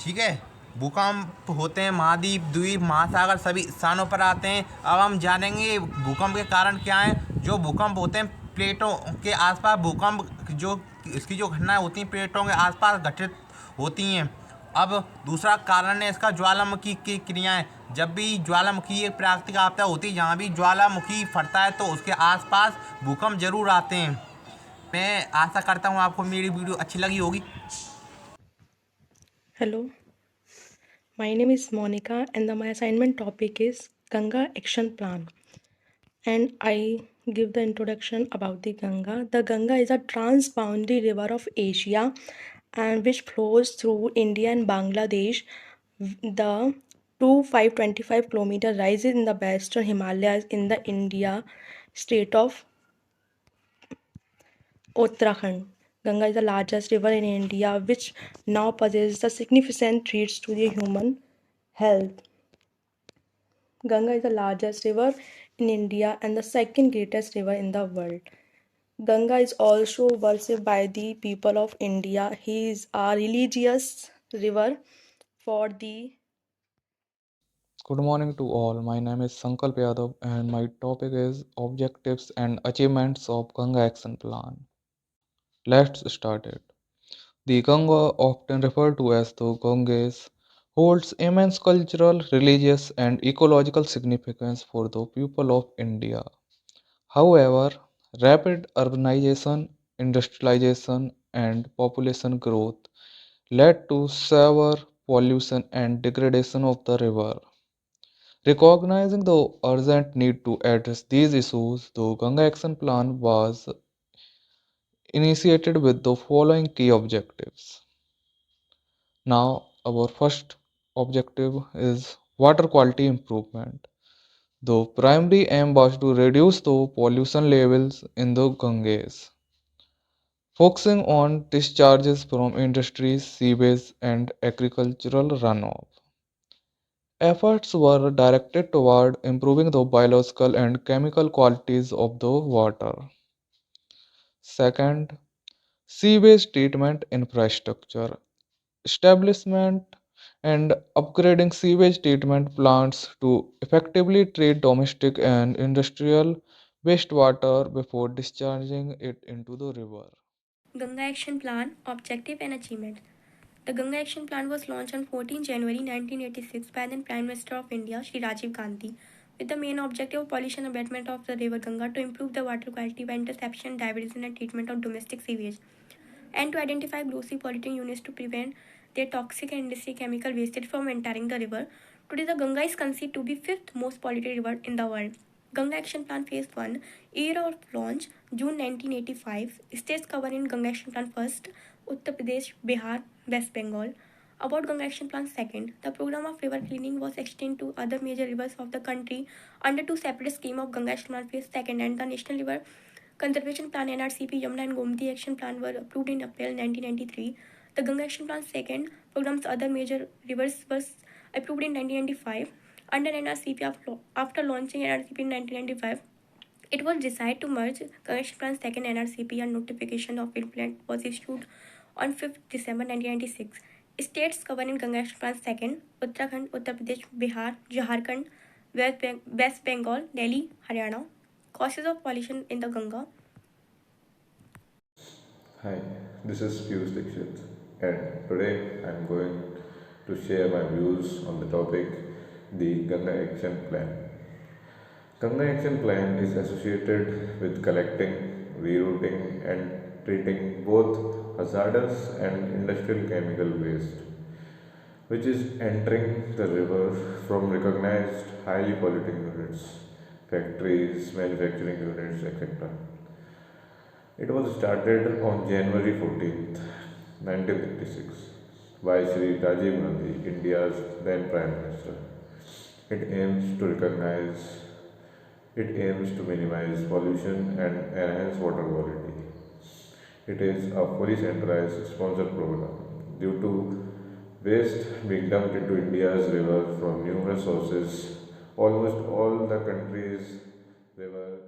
ठीक है, भूकंप होते हैं महाद्वीप, द्वीप, महासागर सभी स्थानों पर आते हैं। अब हम जानेंगे भूकंप के कारण क्या हैं। जो भूकंप होते हैं प्लेटों के आसपास, भूकंप जो इसकी जो घटनाएं होती हैं प्लेटों के आसपास घटित होती हैं। अब दूसरा कारण है इसका ज्वालामुखी की क्रियाएं। जब भी ज्वालामुखी एक प्राकृतिक आपदा होती है, जहाँ भी ज्वालामुखी फटता है तो उसके आसपास भूकंप जरूर आते हैं। मैं आशा करता हूँ आपको मेरी वीडियो अच्छी लगी होगी। Hello, my name is Monica and my assignment topic is Ganga Action Plan. And I give the introduction about the Ganga. The Ganga is a transboundary river of Asia and which flows through India and Bangladesh. The 525 kilometer rises in the western Himalayas in the India state of Uttarakhand. Ganga is the largest river in India which now poses the significant threats to the human health. Ganga is the largest river in India and the second greatest river in the world. Ganga is also worshipped by the people of India. He is a religious river for the Good morning to all. My name is Sankalp Yadav and my topic is Objectives and Achievements of Ganga Action Plan. Let's start it. The Ganga, often referred to as the Ganges, holds immense cultural, religious, and ecological significance for the people of India. However, rapid urbanization, industrialization, and population growth led to severe pollution and degradation of the river. Recognizing the urgent need to address these issues, the Ganga Action Plan was initiated with the following key objectives. Now, our first objective is water quality improvement. The primary aim was to reduce the pollution levels in the Ganges, focusing on discharges from industries, sewage, and agricultural runoff. Efforts were directed toward improving the biological and chemical qualities of the water. Second, sewage treatment infrastructure. Establishment and upgrading sewage treatment plants to effectively treat domestic and industrial wastewater before discharging it into the river. Ganga Action Plan, Objective and Achievement. The Ganga Action Plan was launched on 14 January 1986 by then Prime Minister of India, Shri Rajiv Gandhi, with the main objective of pollution abatement of the river Ganga to improve the water quality by interception, diversion and treatment of domestic sewage, and to identify grossly polluting units to prevent their toxic and industrial chemical wasted from entering the river. Today, the Ganga is considered to be fifth most polluted river in the world. Ganga Action Plan Phase 1, Year of Launch, June 1985. States covered in Ganga Action Plan first, Uttar Pradesh, Bihar, West Bengal. About Ganga Action Plan second, the program of river cleaning was extended to other major rivers of the country under two separate schemes of Ganga Action Plan Phase second and the National River Conservation Plan NRCP, Yamuna and Gomti Action Plan were approved in April 1993. The Ganga Action Plan second program's other major rivers was approved in 1995 under NRCP after launching NRCP in 1995. It was decided to merge Ganga Action Plan second NRCP and notification of implement was issued on 5th December 1996. States covered in Ganga Action Plan second, Uttarakhand, Uttar Pradesh, Bihar, Jharkhand, West Bengal, Delhi, Haryana. Causes of pollution in the Ganga. Hi, this is Piyush Dixit, and today I'm going to share my views on the topic the Ganga Action Plan. Ganga Action Plan is associated with collecting, rerouting, and treating both hazardous and industrial chemical waste, which is entering the river from recognized highly polluting units, factories, manufacturing units, etc. It was started on January 14th, 1986 by Sri Rajiv Gandhi, India's then Prime Minister. It aims to minimize pollution and enhance water quality. It is a fully centralized sponsored program due to waste being dumped into India's river from numerous sources. Almost all the country's river.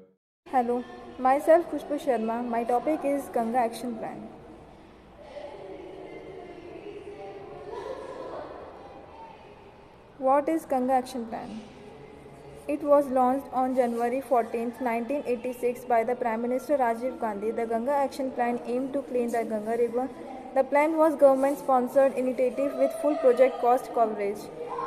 Hello, myself Khushbu Sharma. My topic is Ganga Action Plan. What is Ganga Action Plan? It was launched on January 14, 1986 by the Prime Minister Rajiv Gandhi. The Ganga Action Plan aimed to clean the Ganga River. The plan was government-sponsored initiative with full project cost coverage.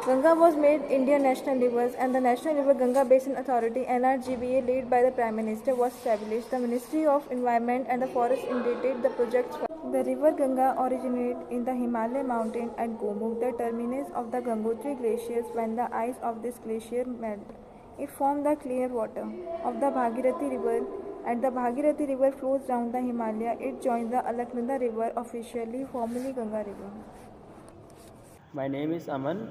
Ganga was made Indian National Rivers and the National River Ganga Basin Authority NRGBA led by the Prime Minister was established. The Ministry of Environment and the Forest initiated the project. The river Ganga originated in the Himalaya mountain at Gomukh, the terminus of the Gangotri glaciers. When the ice of this glacier melted, it formed the clear water of the Bhagirathi River. As the Bhagirathi River flows down the Himalaya, it joins the Alaknanda River, officially formerly Ganga River. My name is Aman.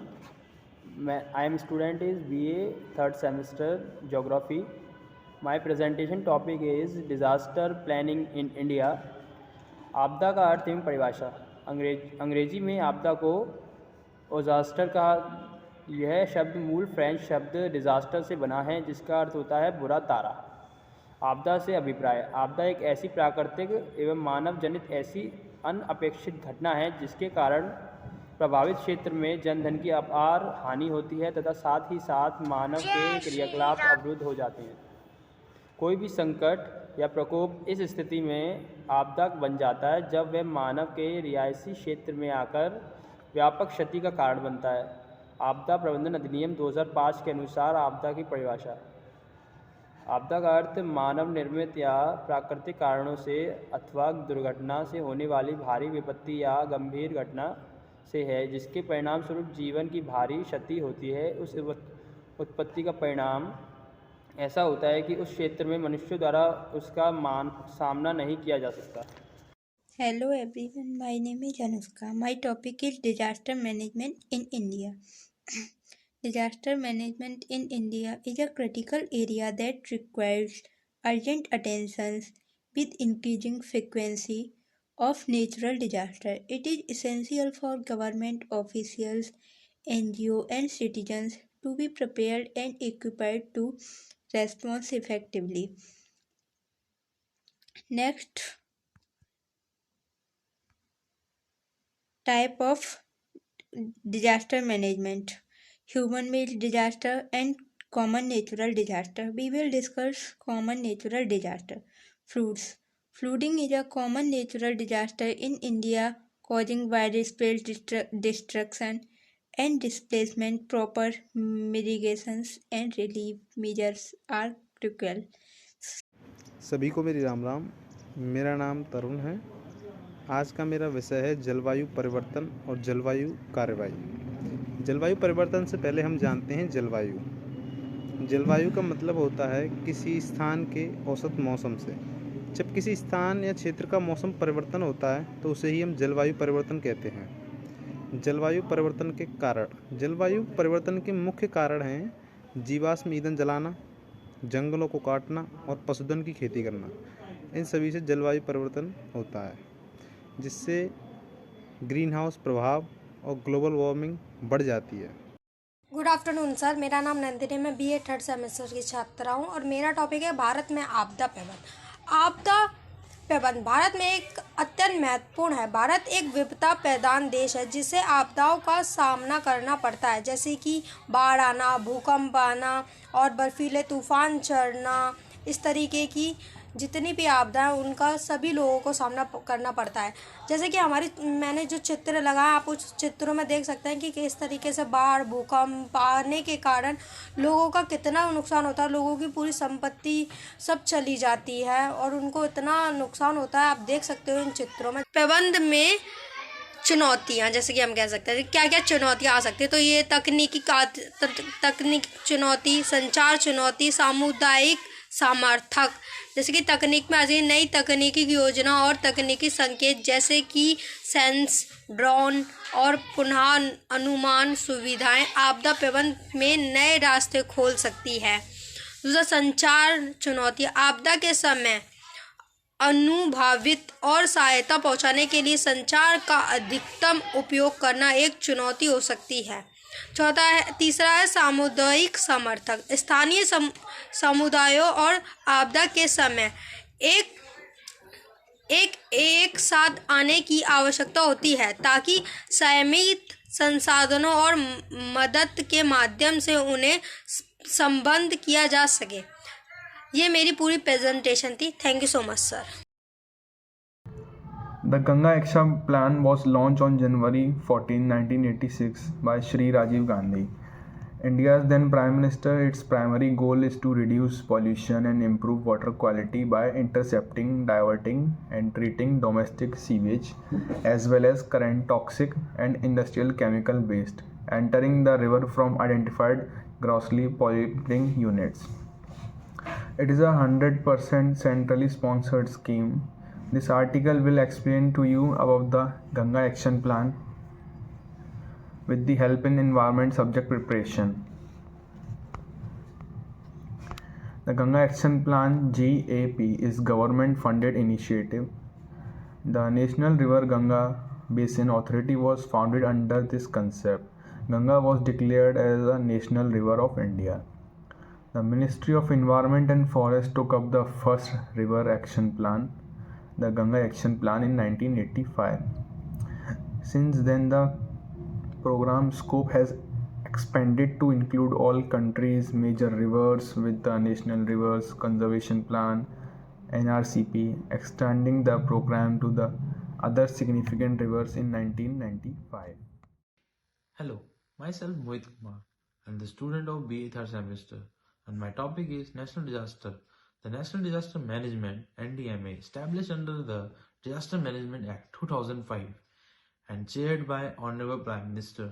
I am student is BA third semester Geography. My presentation topic is disaster planning in India. आपदा का अर्थ एवं परिभाषा। अंग्रेजी में आपदा को disaster का यह शब्द मूल फ्रेंच शब्द डिजास्टर से बना है जिसका अर्थ होता है बुरा तारा। आपदा से अभिप्राय। आपदा एक ऐसी प्राकृतिक एवं मानव जनित ऐसी अनअपेक्षित घटना है जिसके कारण प्रभावित क्षेत्र में जनधन की अपार हानि होती है तथा साथ ही साथ मानव के क्रियाकलाप अवरुद्ध हो जाते हैं। कोई भी संकट या प्रकोप इस स्थिति में आपदा बन जाता है जब वह मानव के रिहायशी क्षेत्र में आकर व्यापक क्षति का कारण बनता है। आपदा प्रबंधन अधिनियम 2005 के अनुसार आपदा की परिभाषा। आपदा का अर्थ मानव निर्मित या प्राकृतिक कारणों से अथवा दुर्घटना से होने वाली भारी विपत्ति या गंभीर घटना से है जिसके परिणाम स्वरूप जीवन की भारी क्षति होती है। उस उत्पत्ति का परिणाम ऐसा होता है कि उस क्षेत्र में मनुष्यों द्वारा उसका सामना नहीं किया जा सकता। Hello everyone, my name is Anushka. My topic is disaster management in India. Disaster management in India is a critical area that requires urgent attention with increasing frequency of natural disaster. It is essential for government officials, NGO and citizens to be prepared and equipped to respond effectively. Next, type of disaster management: human-made disaster and common natural disaster. We will discuss common natural disaster. Floods. Flooding is a common natural disaster in India causing widespread destruction and displacement. Proper mitigations and relief measures are crucial. सभी को मेरी राम राम। मेरा नाम तरुण है आज का मेरा विषय है जलवायु परिवर्तन और जलवायु कार्रवाई। जलवायु परिवर्तन से पहले हम जानते हैं जलवायु। जलवायु का मतलब होता है किसी स्थान के औसत मौसम से। जब किसी स्थान या क्षेत्र का मौसम परिवर्तन होता है तो उसे ही हम जलवायु परिवर्तन कहते हैं। जलवायु परिवर्तन के कारण। जलवायु परिवर्तन के मुख्य कारण हैं जीवाश्म ईंधन जलाना, जंगलों को काटना और पशुधन की खेती करना। इन सभी से जलवायु परिवर्तन होता है, जिससे ग्रीन हाउस प्रभाव और ग्लोबल वार्मिंग बढ़ जाती है। गुड आफ्टरनून सर, मेरा नाम नंदिनी, मैं बीए थर्ड सेमेस्टर की छात्रा हूँ और मेरा टॉपिक है भारत में आपदा प्रबंधन। आपदा प्रबंधन भारत में एक अत्यंत महत्वपूर्ण है। भारत एक विपदा प्रधान देश है जिसे आपदाओं का सामना करना पड़ता है, जैसे कि बाढ़ आना, भूकंप आना और बर्फीले तूफान चढ़ना। इस तरीके की जितनी भी आपदा है उनका सभी लोगों को सामना करना पड़ता है। जैसे कि मैंने जो चित्र लगाया, आप उस चित्रों में देख सकते हैं कि किस तरीके से बाढ़, भूकंप आने के कारण लोगों का कितना नुकसान होता है। लोगों की पूरी संपत्ति सब चली जाती है और उनको इतना नुकसान होता है, आप देख सकते हो इन चित्रों में। प्रबंध में चुनौतियाँ, जैसे कि हम कह सकते हैं क्या क्या चुनौतियाँ आ सकती है, तो ये तकनीकी चुनौती, संचार चुनौती, सामुदायिक सामर्थक। जैसे कि तकनीक में आज नई तकनीकी योजना और तकनीकी संकेत जैसे कि सेंस, ड्रोन और पुनः अनुमान सुविधाएं आपदा प्रबंधन में नए रास्ते खोल सकती है। दूसरा, संचार चुनौती। आपदा के समय अनुभावित और सहायता पहुंचाने के लिए संचार का अधिकतम उपयोग करना एक चुनौती हो सकती है। तीसरा है सामुदायिक समर्थक। स्थानीय समुदायों और आपदा के समय एक साथ आने की आवश्यकता होती है ताकि सीमित संसाधनों और मदद के माध्यम से उन्हें संबद्ध किया जा सके। ये मेरी पूरी प्रेजेंटेशन थी। Thank you so much sir. The Ganga Action Plan was launched on January 14, 1986 by Shri Rajiv Gandhi, India's then Prime Minister. Its primary goal is to reduce pollution and improve water quality by intercepting, diverting and treating domestic sewage as well as current toxic and industrial chemical waste entering the river from identified grossly polluting units. It is a 100% centrally sponsored scheme. This article will explain to you about the Ganga Action Plan with the help in environment subject preparation. The Ganga Action Plan GAP is government funded initiative. The National River Ganga Basin Authority was founded under this concept. Ganga was declared as a national river of India. The Ministry of Environment and Forest took up the first river action plan, the Ganga Action Plan, in 1985. Since then, the program scope has expanded to include all countries' major rivers with the National Rivers Conservation Plan (NRCP), extending the program to the other significant rivers in 1995. Hello, myself Mohit Kumar. I'm the student of BA third semester, and my topic is National Disaster. The National Disaster Management (NDMA), established under the Disaster Management Act 2005 and chaired by Honorable Prime Minister,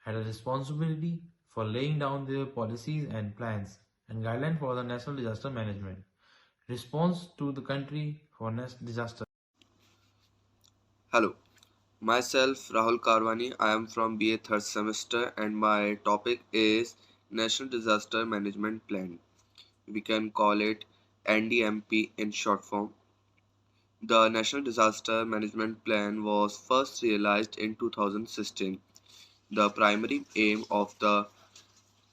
had a responsibility for laying down their policies and plans and guidelines for the national disaster management response to the country for disaster. Hello, myself Rahul Karwani. I am from BA third semester and my topic is National Disaster Management Plan. We can call it NDMP in short form. The National Disaster Management Plan was first realized in 2016. The primary aim of the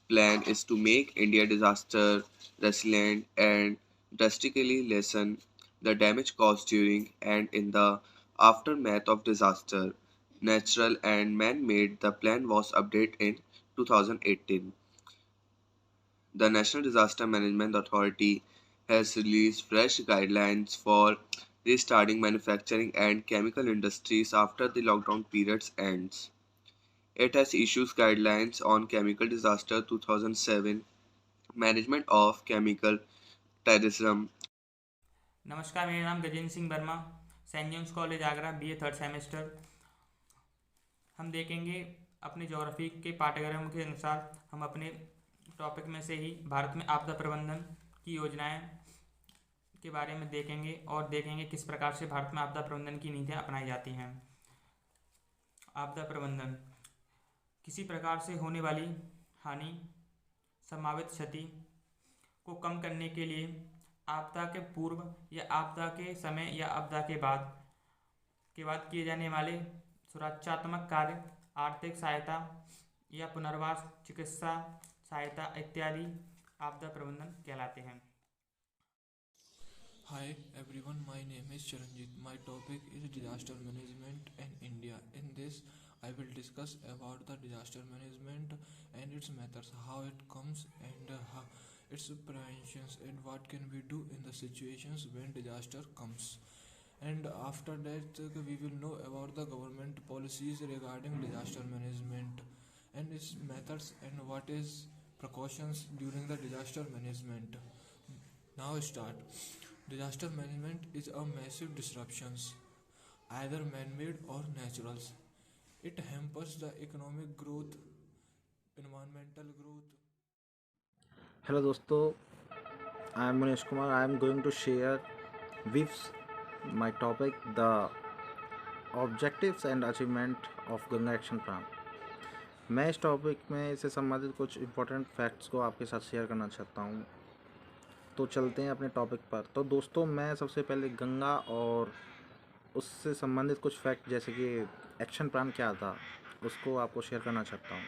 plan is to make India disaster resilient and drastically lessen the damage caused during and in the aftermath of disaster, natural and man-made. The plan was updated in 2018. The National Disaster Management Authority has released fresh guidelines for restarting manufacturing and chemical industries after the lockdown periods ends. It has issued guidelines on chemical disaster 2007, management of chemical terrorism. नमस्कार, मेरा नाम Gajendra Singh Verma, Saint James college Agra, BA third semester. हम देखेंगे अपने geography के पाठ्यक्रम के अनुसार हम अपने टॉपिक में से ही भारत में आपदा प्रबंधन की योजनाएं के बारे में देखेंगे और देखेंगे किस प्रकार से भारत में आपदा प्रबंधन की नीतियां अपनाई जाती हैं। आपदा प्रबंधन किसी प्रकार से होने वाली हानि, संभावित क्षति को कम करने के लिए आपदा के पूर्व या आपदा के समय या आपदा के बाद किए जाने वाले सुरक्षात्मक कार्य, आर्थिक सहायता या पुनर्वास, चिकित्सा सहायता इत्यादि आपदा प्रबंधन कहलाते हैं। Hi everyone, my name is Charanjit. My topic is disaster management in India. In this, I will discuss about the disaster management and its methods, how it comes and how its preventions and what can we do in the situations when disaster comes. And after that, we will know about the government policies regarding disaster management and its methods and what is precautions during the disaster management. Now start. Disaster management is a massive disruptions, either man-made or natural. It hampers the economic growth, environmental growth. Hello दोस्तों, I am Manish Kumar. I am going to share with my topic the objectives and achievement of Ganga action plan. मैं इस topic में इससे संबंधित कुछ important facts को आपके साथ शेयर करना चाहता हूँ। तो चलते हैं अपने टॉपिक पर। तो दोस्तों, मैं सबसे पहले गंगा और उससे संबंधित कुछ फैक्ट जैसे कि एक्शन प्लान क्या था उसको आपको शेयर करना चाहता हूँ।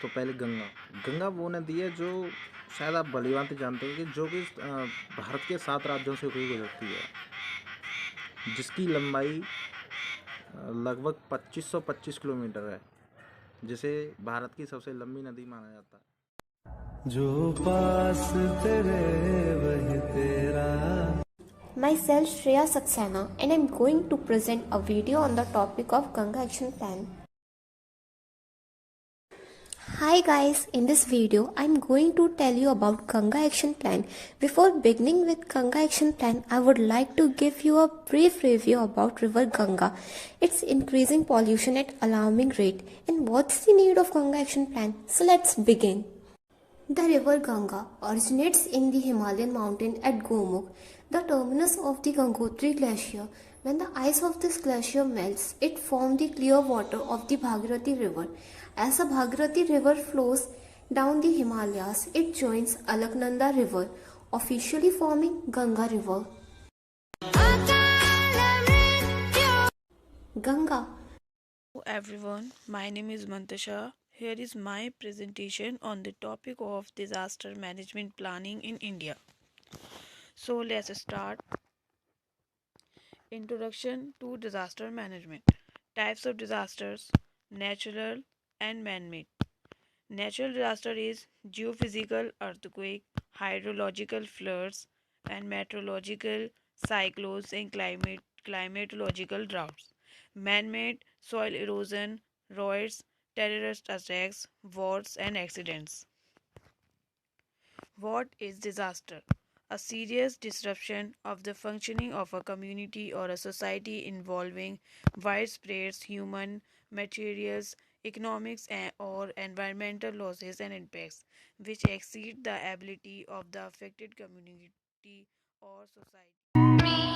तो पहले गंगा वो नदी है जो शायद आप भली भांति जानते हैं कि जो कि भारत के 7 राज्यों से होकर गुजरती है, जिसकी लंबाई लगभग 2525 किलोमीटर है, जिसे भारत की सबसे लंबी नदी माना जाता है। जो पास तेरे वही तेरा। Myself Shreya Saxena and I'm going to present a video on the topic of Ganga Action Plan. Hi guys, in this video I'm going to tell you about Ganga Action Plan. Before beginning with Ganga Action Plan, I would like to give you a brief review about River Ganga, its increasing pollution at alarming rate, and what's the need of Ganga Action Plan. So let's begin. The river Ganga originates in the Himalayan mountain at Gomukh, the terminus of the Gangotri glacier. When the ice of this glacier melts, it forms the clear water of the Bhagirathi river. As the Bhagirathi river flows down the Himalayas, it joins Alaknanda river, officially forming Ganga river. Ganga. Hello everyone, my name is Mantasha. Here is my presentation on the topic of disaster management planning in India. So let's start. Introduction to disaster management. Types of disasters: natural and man-made. Natural disaster is geophysical earthquake, hydrological floods, and meteorological cyclones and climatological droughts. Man-made: soil erosion, riots, terrorist attacks, wars, and accidents. What is disaster? A serious disruption of the functioning of a community or a society involving widespread human, materials, economics, or environmental losses and impacts which exceed the ability of the affected community or society.